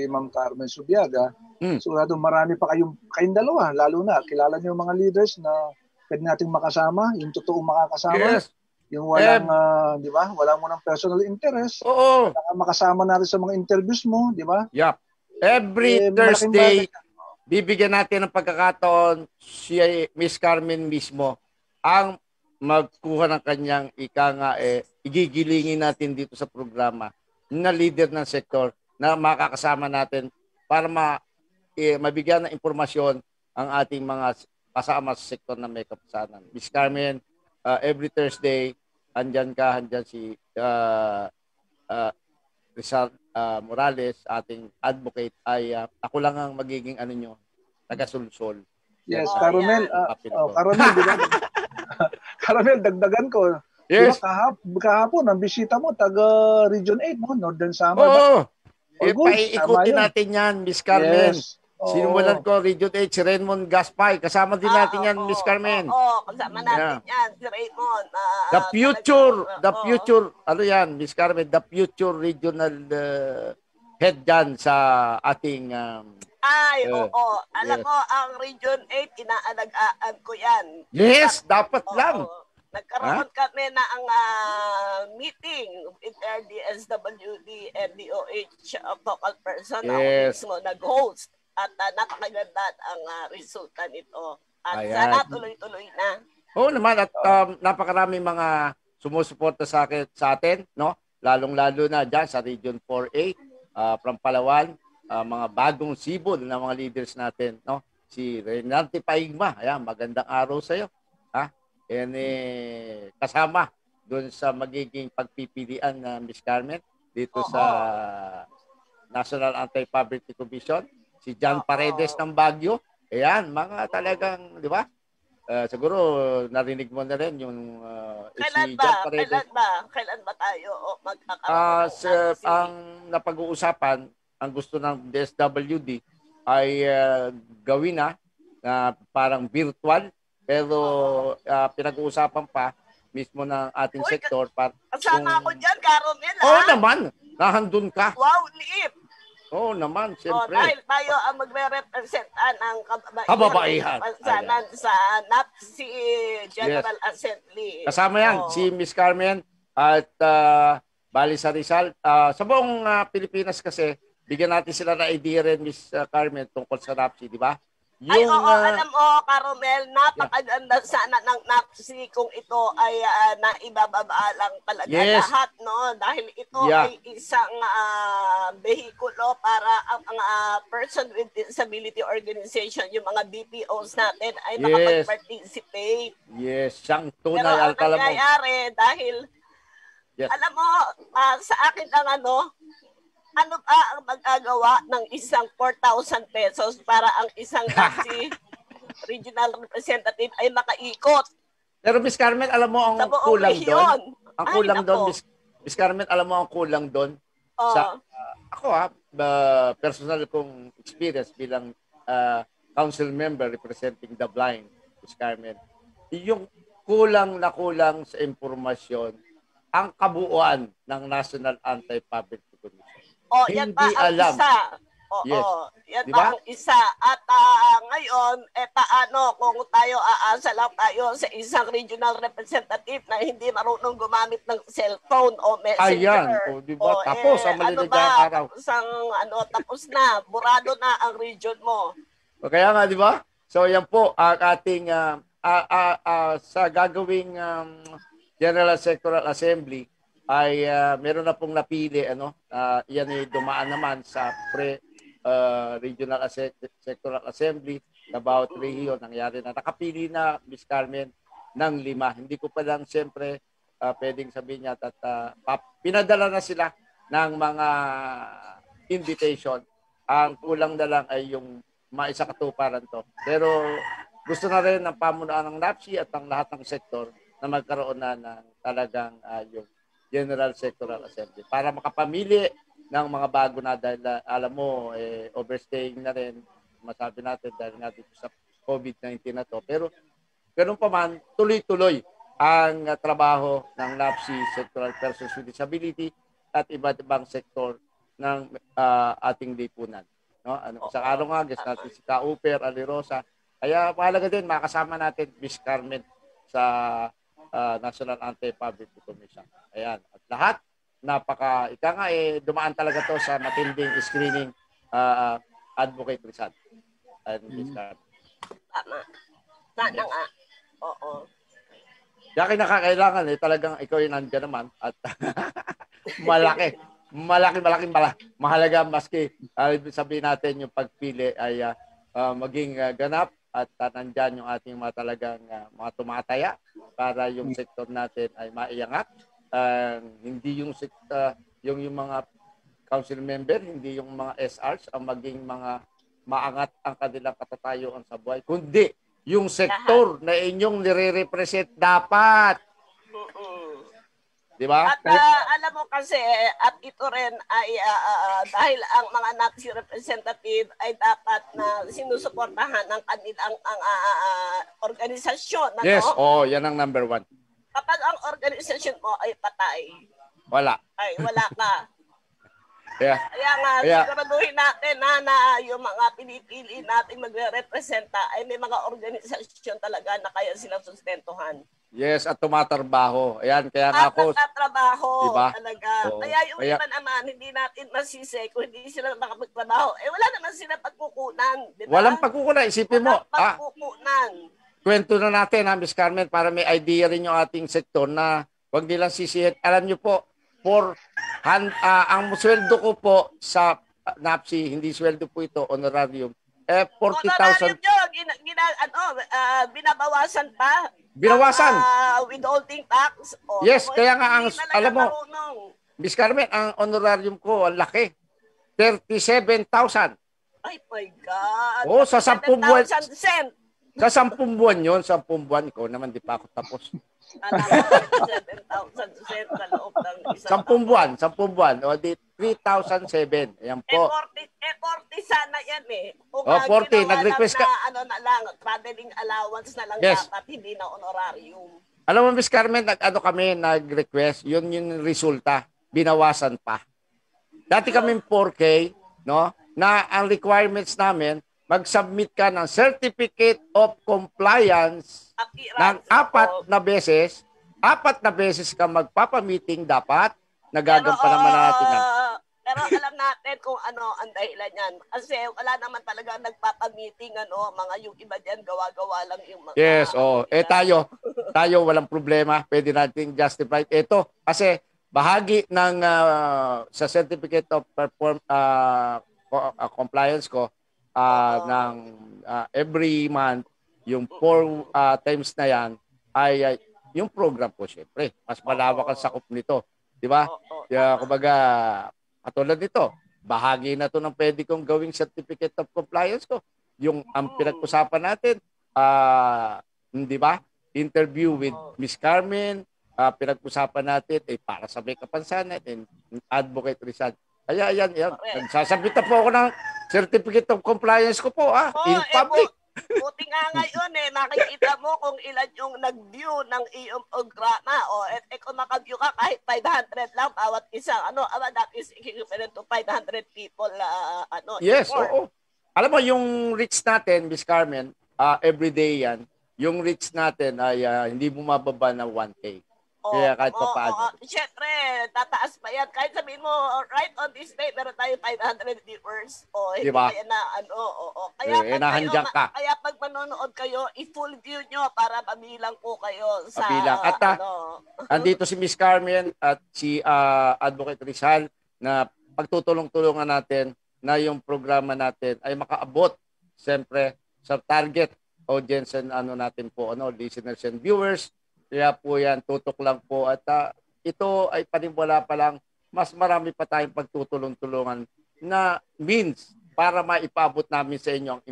Ma'am Carmen Subiaga, sigurado marami pa kayong dalawa, lalo na kilala niyo yung mga leaders na pwede nating makasama, yung totoong makakasama. Yes. Yung walang di ba? Walang mo ng personal interest. Oo. Makasama natin sa mga interviews mo, di ba? Yep. Every Thursday bibigyan natin ng pagkakataon si Miss Carmen mismo ang magkuha ng kanyang igigilingin natin dito sa programa na leader ng sektor na makakasama natin para mabigyan ng impormasyon ang ating mga kasama sa sektor na may kapasanan. Miss Carmen, every Thursday, andyan si Rizal Morales, ating advocate, ay ako lang ang magiging taga-sulsol. Yes, Carmel, Carmel, di ba? Caramel, dagdagan ko. Yes. Diba, kahapon, ang bisita mo, taga Region 8, no? Northern Samar. Oo. Paiikutin natin yan, Miss Carmen. Yes. Sinubulan ko, Region 8, si Raymond Gaspay. Kasama din natin yan, Miss Carmen. Kasama natin yan, si Raymond. The future, ano yan, Miss Carmen, the future regional head dyan sa ating... Alam mo, ang Region 8, inaalagaan ko yan. Yes, dapat lang. Nagkaroon kami na ang meeting with RDSWD and DOH local person na mismo nag-host. At napakaganda ang resulta nito. At sana tuloy-tuloy na. Oo naman, at napakaraming mga sumusuporta sa atin, no? Lalong-lalo na dyan sa Region 4A, from Palawan, mga bagong sibol na mga leaders natin, no? Si Renante Paigma, ayan, magandang araw sa iyo. Ha? And kasama doon sa magiging pagpipilian na Miss Carmen dito sa National Anti-Poverty Commission, si John Paredes ng Baguio. Ayan, mga talagang, di ba? siguro narinig mo na rin yung Kailan si ba? John Paredes. Kailan ba tayo magkakaroon ng NAPSI? Ang napag-uusapan, ang gusto ng DSWD ay gawin na parang virtual, pero pinag-uusapan pa mismo ng ating sektor. Kasama ako dyan, Caromel. Oo naman, nahandun ka. Wow, liip. Oo naman, siyempre. Dahil tayo ang magre-representan ng kababaihan sa NAPSI General Assembly. Kasama yan, si Miss Carmen at Bali sa Rizal. Sa buong Pilipinas kasi, bigyan natin sila na idea rin, Miss Carmen, tungkol sa NAPSI, di ba? Alam mo, Caromel, napakaganda sana ng NAPSI kung ito ay naibababa lang talaga lahat, no? Dahil ito ay isang behikulo para ang mga person with disability organization, yung mga BPOs natin ay makapag-participate. Yes, siyang tunay. Pero ang nangyayari dahil, alam mo, sa akin ang ano ba ang magagawa ng isang 4,000 pesos para ang isang NAPSI regional representative ay makaikot? Pero Miss Carmen, alam mo ang kulang doon? Ang kulang doon, Miss Carmen, alam mo ang kulang doon? Ako personal kong experience bilang council member representing the blind, Miss Carmen, yung kulang sa impormasyon ang kabuuan ng National Anti-Poverty Commission. Yan pa ang isa. Yan pa ang isa. At ngayon, paano kung tayo aasa lang tayo sa isang regional representative na hindi marunong gumamit ng cellphone o messenger? Ayan. Diba? Tapos ang maliligayang araw. Tapos na. Burado na ang region mo. Kaya nga, di ba? So, yan po ang ating sa gagawing General Sectoral Assembly ay meron na pong napili yan ay dumaan naman sa regional sectoral assembly about region. Nangyari na nakapili na Miss Carmen ng 5. Hindi ko pa lang siyempre pwedeng sabihin niya at pinadala na sila ng mga invitation. Ang kulang na lang ay yung maisakatuparan to. Pero gusto na rin ng pamunuan ng NAPSI at ang lahat ng sektor na magkaroon na ng talagang yung General Sectoral Assembly para makapamili ng mga bago na dahil alam mo overstaying na rin masabi natin dahil nga dito sa COVID-19 na to. Pero ganun pa man, tuloy-tuloy ang trabaho ng NAPSI Sectoral Persons with Disability at iba't ibang sektor ng ating lipunan. No? Sa araw nga, guest natin si Kauper, Alirosa. Kaya mahalaga din, makasama natin Miss Carmen sa National Anti-Poverty Commission. Ayan. At lahat, dumaan talaga to sa matinding screening advocate Rizal. And Miss Carmen. Tama. Sana nga. Oo. Kaya kinakailangan talagang ikaw yung nandiyan naman at malaking mahalaga maski sabihin natin yung pagpili ay maging ganap at nandyan yung ating mga talagang mga tumataya para yung sektor natin ay maiangat. Hindi yung yung mga council member, hindi yung mga SRs ang maging mga maangat ang kanilang katatayuan sa buhay, kundi yung sektor na inyong nire-represent dapat. Di ba? At alam mo kasi, at ito rin ay dahil ang mga NAPSI representative ay dapat na sinusuportahan ng kanilang organisasyon. Yes, yan ang number 1. Kapag ang organisasyon mo ay patay, wala ka. Kaya nga, siguraduhin natin na yung mga pinipili natin magre-representa ay may mga organisasyon talaga na kaya silang sustentuhan. Yes, at tumatrabaho. Ayan, kaya nga ako. Tumatrabaho, diba? Talaga. Kaya yung iba naman, hindi natin masisi kung hindi sila makapagtrabaho. Wala naman sila pagkukunan. Diba? Walang pagkukunan. Isipin mo. Pagkukunan. Kwento na natin, Miss Carmen, para may idea rin yung ating sektor na wag nilang sisihin. Alam nyo po, ang sweldo ko po sa NAPSI, hindi sweldo po ito, honorarium, 40,000. Honorarium binabawasan pa. Binawasan. Withholding tax. Yes, kaya nga alam mo, Miss Carmen, ang honorarium ko, ang laki. 37,000. Ay my God. Sa 10 buwan. Sa 10 buwan yun, 10 buwan ko naman, di pa ako tapos. 7,000 sa loob ng isang 10 buwan, 10 buwan. O di 3,007. Ayan po. 40 sana yan eh. Kung 40, ginawa nag-request lang ka. na, ano na lang, traveling allowance na lang Yes. dapat, hindi na honorarium. Alam mo, Miss Carmen, nag-request, yun yung resulta, binawasan pa. Dati kami 4K, no, na ang requirements namin, mag-submit ka ng Certificate of Compliance ng 4 na beses. 4 na beses ka magpapamiting dapat, nagagampanan naman natin yan. Pero alam natin kung ano ang dahilan yan. Kasi wala naman talaga nagpapamiting, mga yung iba dyan, gawa-gawa lang yung mga... Yes, tayo walang problema. Pwede natin justify. Ito, kasi bahagi ng sa Certificate of Compliance ko ng every month, yung 4 times na yan, ay yung program ko, syempre. Mas malawak ang sakop nito. Di ba? Kaya, kumbaga, katulad nito, bahagi na to ng pwede kong gawing Certificate of Compliance ko. Yung ang pinag-usapan natin, di ba? Interview with Miss Carmen, pinag-usapan natin para sa may kapansanan and Advocate Rizal. Kaya yan. Nagsasabit na po ako ng Certificate of Compliance ko po, in public. Buti nga ngayon nakikita mo kung ilan yung nag-view ng iyong programa. Kung maka-view ka kahit 500 lang bawat isang, that is equivalent to 500 people. Yes, oo. Alam mo, yung reach natin, Miss Carmen, everyday yan, yung reach natin ay hindi bumababa ng 1K. Kaya kahit pa paano. Siyempre, tataas pa yan. Kahit sabihin mo, right on this day, meron tayo 500 viewers. Diba? Kaya pag manonood kayo, i-full view nyo para mabilang po kayo sa... Mabilang. At andito si Miss Carmen at si Advocate Rizal na pagtutulong-tulungan natin na yung programa natin ay makaabot siyempre sa target audience and natin po, listeners and viewers. Kaya po yan, tutok lang po. At ito ay panimula pa lang, mas marami pa tayong pagtutulong-tulungan na means para maipabot namin sa inyo ang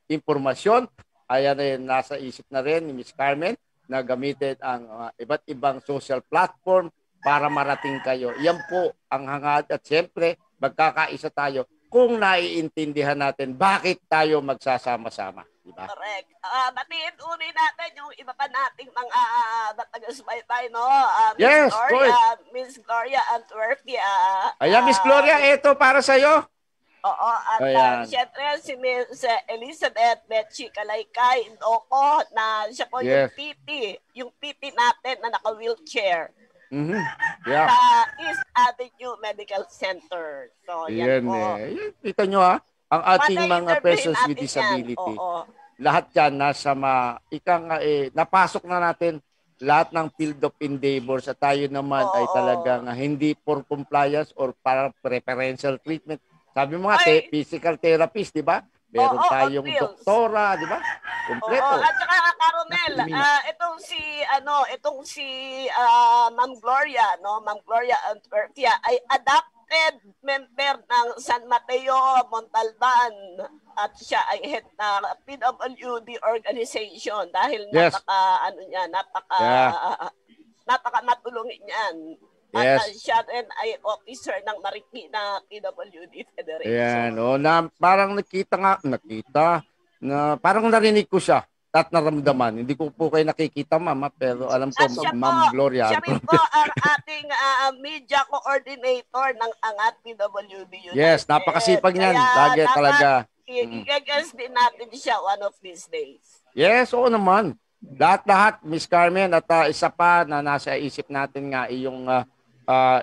impormasyon. Ayan nasa isip na rin ni Ms. Carmen na gamitin ang iba't ibang social platform para marating kayo. Yan po ang hangad at siyempre magkakaisa tayo kung naiintindihan natin bakit tayo magsasama-sama. Diba? Correct. Batiin uli natin yung iba pa nating mga taga-subaybay, no? Yes, Miss Gloria Antwerpia. Ayan, Miss Gloria, ito para sa'yo. Oo, at syempre si Miss Elizabeth Betchy Kalaykay Indoko na siya po yung PT natin na naka-wheelchair. Yeah. Sa East Avenue Medical Center. So, yan po. Kita nyo ang ating mga persons with disability. Lahat yan nasa napasok na natin lahat ng field of endeavors at tayo naman ay talagang hindi for compliance or para preferential treatment. Sabi mo nga, physical therapist, di ba? Meron tayong doktora, di ba? Kompleto. At saka Caromel, itong si Ma'am Gloria, no? Ma'am Gloria Antwerpia ay adopted member ng San Mateo Montalban at siya ay head na PWD organization dahil napaka matulungin niyan. At siya rin ay officer ng Marikina PWD Federation. Ayan, parang nakita, na parang narinig ko siya at naramdaman. Hindi ko po kayo nakikita, mama, pero alam ko, Ma'am Gloria. Siya rin po ang ating media coordinator ng Angat PWD United. Yes, napakasipag niyan. Lagi talaga. I-guess din natin siya one of these days. Yes, oo naman. Lahat-lahat, Miss Carmen, at isa pa na nasa isip natin nga yung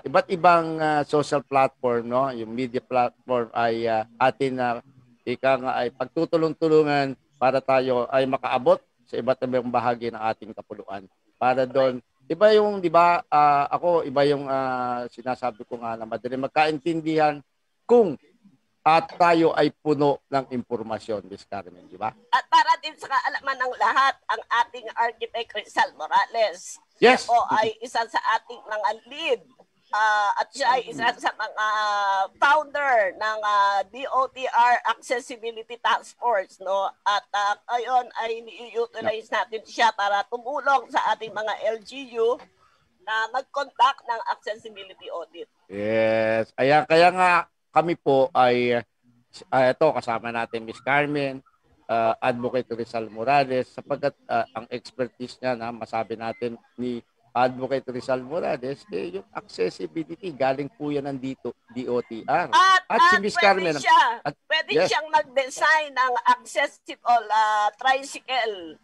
iba't ibang social platform, no? Yung media platform ay atin ay pagtutulong-tulungan para tayo ay makaabot sa iba't ibang bahagi ng ating kapuluan. Para doon, iba yung, di ba, iba yung sinasabi ko nga na madali magkaintindihan kung tayo ay puno ng impormasyon, Miss Carmen, di ba? At para din sa kaalaman ng lahat, ang ating architect Rizal Morales. Yes. Siya po ay isa sa ating mga lead at siya ay isa sa mga founder ng DOTR Accessibility Task Force, no? At ngayon ay ni-utilize natin siya para tumulong sa ating mga LGU na mag-conduct ng accessibility audit. Yes. Kaya nga kami po ay ito kasama natin Miss Carmen, Advocate Rizal Morales, sapagkat ang expertise niya na masabi natin ni Advocate Rizal Morales, yung accessibility, galing po yan ng DOTR. At si Miss Carmen. Pwede siyang mag-design ng accessible tricycle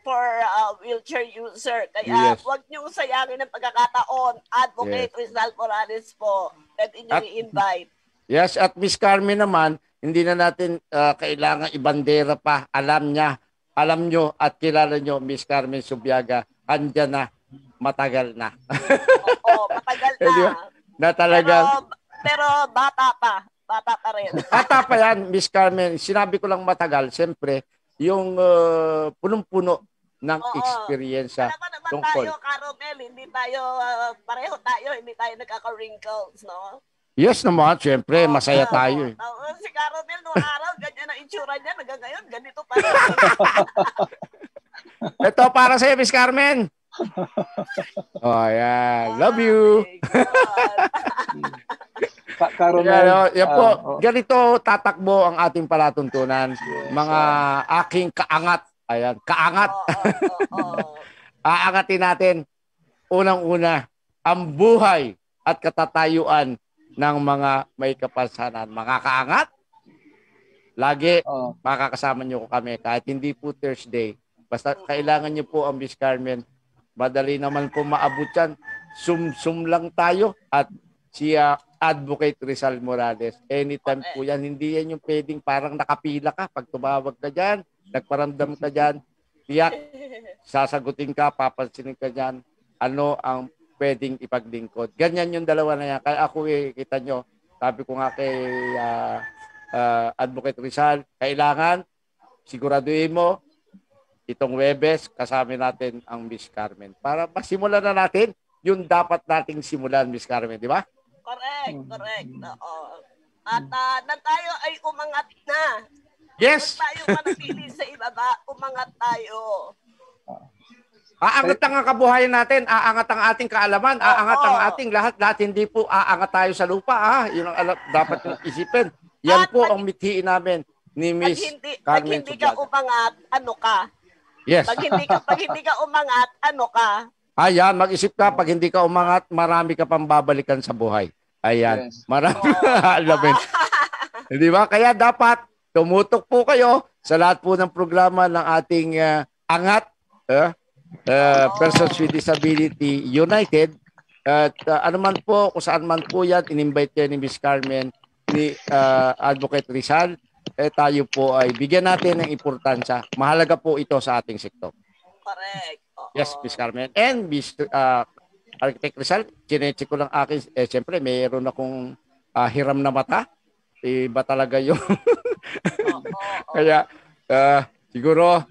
for wheelchair user. Kaya huwag niyong sayangin ang pagkakataon. Advocate Rizal Morales po. Pwede niyo i-invite. Yes, at Miss Carmen naman, hindi na natin kailangan ibandera pa. Alam nyo at kilala nyo, Miss Carmen Subiaga, andyan na. Matagal na. Oo, matagal na. Na talagang... Pero bata pa. Bata pa rin. Bata pa yan, Miss Carmen. Sinabi ko lang matagal. Siyempre, yung punong-puno ng experience. Alam mo naman tayo, Caromel, hindi tayo, pareho tayo, hindi tayo nagkaka-wrinkles, no? Yes naman, siyempre, masaya tayo. Si Caromel, noong araw, ganyan ang itsura niya. Hanggang ngayon, ganito pa rin. Ito para sa'yo, Miss Carmen. Oh, yeah. Love you. Yan po. Ganito tatakbo ang ating palatuntunan. Mga aking kaangat. Ayan, kaangat. Aangatin natin. Unang-una, ang buhay at katatayuan ng mga may kapansanan. Mga kaangat, lagi makakasama niyo ko kami. Kahit hindi po Thursday, basta kailangan niyo po ang Miss Carmen. Madali naman po maabot yan. Sum lang tayo at siya Advocate Rizal Morales. Anytime po yan. Hindi yan yung pwedeng parang nakapila ka. Pag tumawag ka dyan, nagparamdam ka dyan, tiyak, sasagutin ka, papansinin ka dyan. Ano ang pwedeng ipaglingkod. Ganyan yung dalawa na yan. Kaya ako kita nyo, sabi ko nga kay Advocate Rizal, kailangan siguraduhin mo itong Webes, kasama natin ang Miss Carmen. Para masimulan na natin yung dapat nating simulan, Miss Carmen, di ba? Correct. Oo. At na tayo ay umangat na. Yes! Tayo manatili sa ibaba, umangat tayo. Aangat ang kabuhayan natin, aangat ang ating kaalaman, aangat ang ating lahat. Hindi po aangat tayo sa lupa. Yun ang dapat yung isipin. Yan po ang mithiin namin ni Miss Carmen. Pag hindi ka umangat, ano ka? Yes. Pag hindi ka umangat, ano ka? Ayan, mag-isip ka, pag hindi ka umangat, marami ka pang babalikan sa buhay. Ayan, marami alamin. Di ba? Kaya dapat tumutok po kayo sa lahat po ng programa ng ating Angat, Persons with Disability United. At ano man po, kung saan man po yan, in-invite kayo ni Miss Carmen, ni Advocate Rizal, tayo po ay bigyan natin ng importansya. Mahalaga po ito sa ating sektor. Correct. Yes, Miss Carmen. And Miss Architect Rizal, chinecheck ko lang akin. Siyempre, mayroon akong hiram na mata. Iba talaga yung... Kaya, siguro,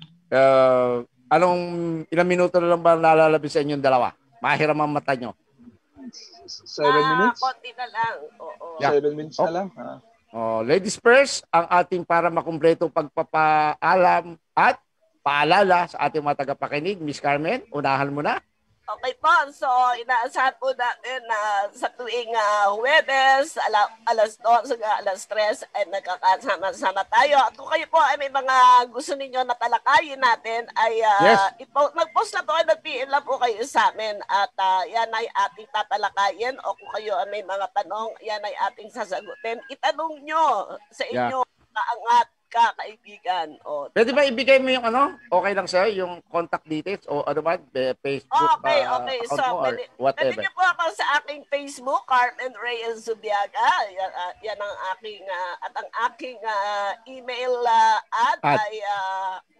ilang minuto na lang ba nalalabis sa inyong dalawa? Mahiram ang mata nyo. 7 minutes? Konti na lang. 7 minutes na lang. Ladies first, ang ating para makumpleto pagpapaalam at paalala sa ating mga tagapakinig. Miss Carmen, unahan mo na. Okay po, so inaasahan po natin na sa tuwing Huwebes, alas 2 hanggang alas 3 ay nagkakasama-sama tayo. At kung kayo po ay may mga gusto ninyo na talakayin natin, ay mag-post na po kayo, mag-PM lang po kayo sa amin. At yan ay ating tatalakayin. O kung kayo ay may mga tanong, yan ay ating sasagutin. Itanong nyo sa inyo, kaangat kaibigan. Pwede ba ibigay mo yung okay lang sa'yo, yung contact details o ano ba, Facebook okay. account So, mo or whatever? Pwede niyo po ako sa aking Facebook, Carmen Reyes Zubiaga. Yan ang aking, at ang aking email ay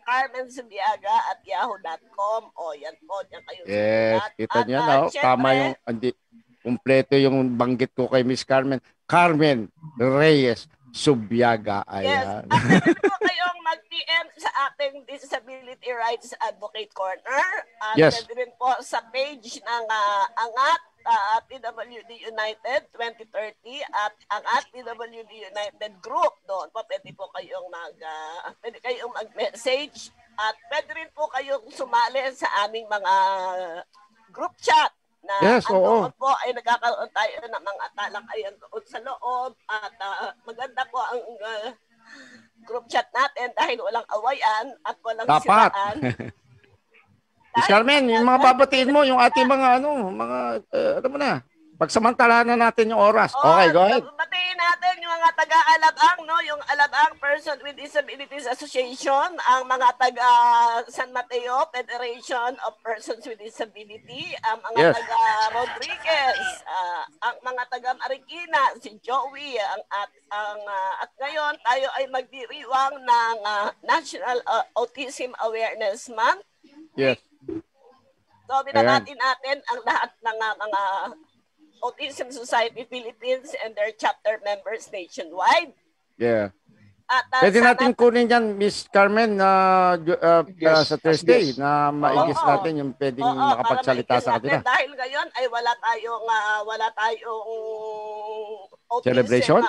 carmenzubiaga@yahoo.com. Yan po, yan kayo. Yes, kita niyo na. Tama yung, kumpleto yung banggit ko kay Miss Carmen. Carmen Reyes Subiaga. Yes. At pwede po kayong mag-PM sa ating Disability Rights Advocate Corner. At pwede rin po sa page ng Angat PWD United 2030 at ang PWD United Group. Doon po pwede po kayong mag-message at pwede rin po kayong sumali sa aming mga group chat na doon po ay nagkakaroon tayo ng mga talakayan doon sa loob at maganda po ang group chat natin dahil walang awayan at walang siraan. Miss Carmen, yung mga babatiin mo, yung ating mga ano mo na, pagsamantalahan na natin yung oras. Okay, go ahead. Batiin natin yung mga taga-Alabang, no? Yung Alabang Person with Disabilities Association, ang mga taga San Mateo Federation of Persons with Disability, ang mga taga Rodriguez, ang mga taga Marikina, si Joey, at ngayon tayo ay magdiriwang ng National Autism Awareness Month. Yes. So, binabati natin ang lahat ng mga Autism Society Philippines and their chapter members nationwide. Yeah. At, pwede natin kunin yan, Miss Carmen, sa Thursday na maigis natin yung pwedeng makapagsalita sa kanila. Dahil ngayon ay wala tayong autism, celebration?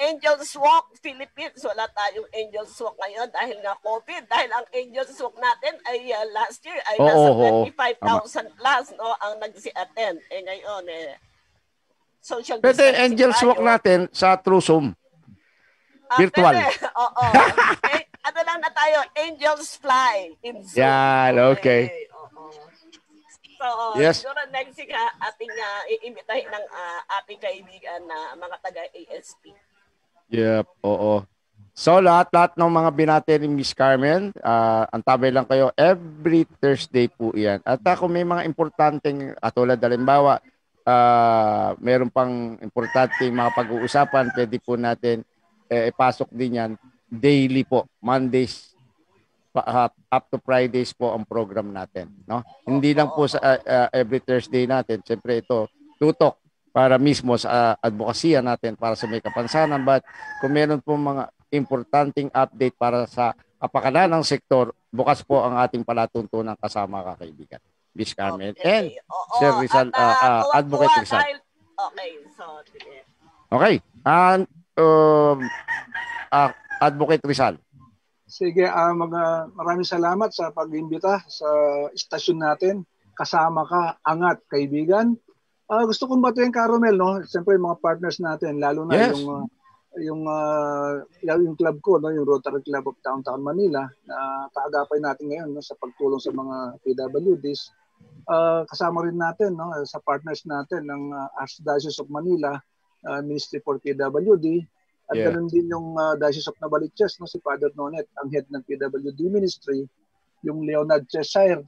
Angels Walk Philippines. Wala tayong Angels Walk ngayon dahil nga COVID. Dahil ang Angels Walk natin ay last year ay nasa 25,000 plus ang nag-attend. Ngayon social distancing. Pwede Angels Walk natin sa True Zoom. Virtual. Oo. Ano lang na tayo, Angels Fly in Zoom. Yan, okay. So, yes. Siguro next week ating iimbitahin ng ating kaibigan na mga taga-ASP. Yep, oo. So, lahat ng mga binati ni Miss Carmen, antabay lang kayo, every Thursday po yan. At kung may mga importanteng, katulad halimbawa, meron pang importanteng mga pag-uusapan, pwede po natin ipasok din yan daily po, Mondays up to Fridays po ang program natin, no? Hindi lang po sa every Thursday natin. Siyempre ito tutok para mismo sa advokasya natin para sa may kapansanan, but kung meron po mga importanteng update para sa kapakanan ng sektor, bukas po ang ating palatuntunan kasama kaibigan Miss Carmen and Sir Rizal, Advocate Rizal. Okay, so okay. And Advocate Rizal. Sige, maraming salamat sa pag-imbita sa istasyon natin. Kasama ka, angat, kaibigan. Gusto kong batiin ka, Romel, no? Siyempre, yung mga partners natin, lalo na yung club ko, no? Yung Rotary Club of Downtown Manila, na kaagapay natin ngayon, no? Sa pagtulong sa mga PWDs. Kasama rin natin, no? Sa partners natin ng Archdiocese of Manila, Ministry for PWD, at ganun din yung Diocese of Novaliches, no, si Father Nonet, ang head ng PWD Ministry, yung Leonard Cheshire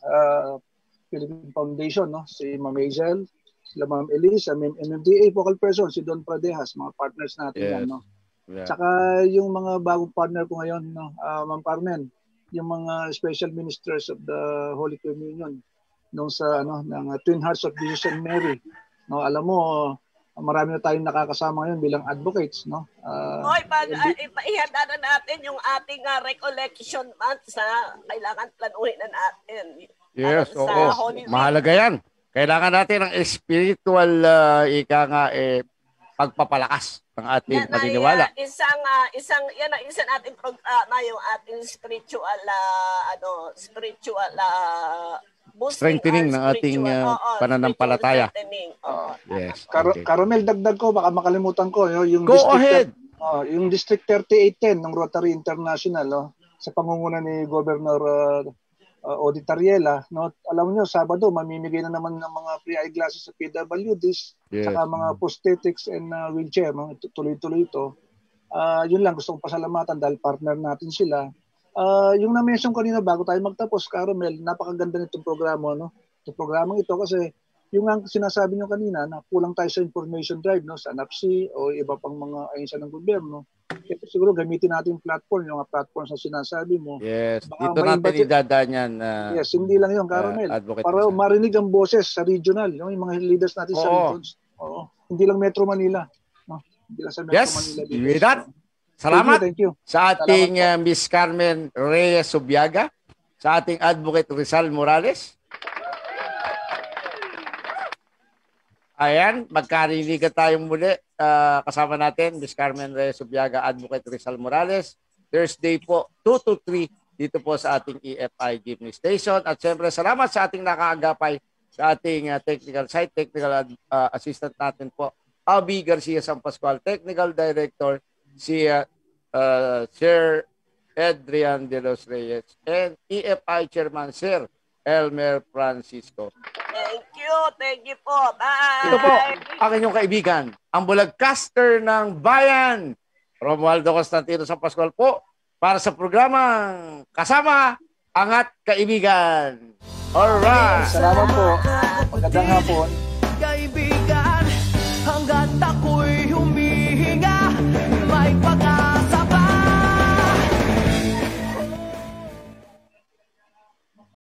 Philippine Foundation, no, si Ma'am Hazel, sila Ma'am Elisa, MMDA focal person, si Don Pradejas, mga partners natin yan, no. Tsaka yung mga bagong partner ko ngayon, no, Ma'am Carmen, yung mga special ministers of the Holy Communion nung sa ng Twin Hearts of Jesus and Mary, no, alam mo, marami na tayong nakakasama ngayon bilang advocates, no? Ihanda na natin yung ating recollection month sa kailangan planuhin na natin. Yes, oo. Mahalaga yan. Kailangan natin ng spiritual pagpapalakas ng ating paniniwala. Yan ang isa nating programa, yung ating spiritual strengthening ng ating pananampalataya. Yes. Carmel, dagdag ko, baka makalimutan ko, yung Go ahead. Yung District 3810 ng Rotary International, no, sa pangunguna ni Governor Odie Tariela, no, alam niyo, Sabado mamimigay na naman ng mga free eyeglasses sa PWDs, saka mga prosthetics and wheelchair, no, tuloy-tuloy ito. Yun lang, gusto kong pasalamatan dahil partner natin sila. Yung na-mention kanina bago tayo magtapos, Carmel, napakaganda nitong programa, no? Itong programang ito kasi yung ang sinasabi nyo kanina na kulang tayo sa information drive, no, sa NAPSI o iba pang mga ahensya ng gobyerno. Ito siguro gamitin natin yung platform, yung mga platforms na sinasabi mo. Yes, dito natin idadaan yan. Yes, hindi lang yun, Carmel. Para marinig ang boses sa regional, yung mga leaders natin sa regions. Hindi lang Metro Manila. No? Hindi lang sa Metro Manila. With that, salamat thank you. Sa ating Miss Carmen Reyes Subiaga, sa ating Advocate Rizal Morales, Ayan, magkarinigan tayong muli. Kasama natin, Ms. Carmen Reyes Subiaga, Advocate Rizal Morales. Thursday po, 2 to 3 dito po sa ating EFI Jeepney Station. At siyempre, salamat sa ating nakaagapay sa ating technical assistant natin po, Abby Garcia San Pascual, Technical Director, si Sir Adrian De Los Reyes, and EFI Chairman Sir Elmer Francisco. Thank you po. Bye! Ito po, ang inyong kaibigan, ang bulagcaster ng bayan, Romualdo Constantino San Pascual po, para sa programang Kasama Angat Kaibigan. Alright! Salamat po. Magandang hapon. Kaibigan, hanggat ako'y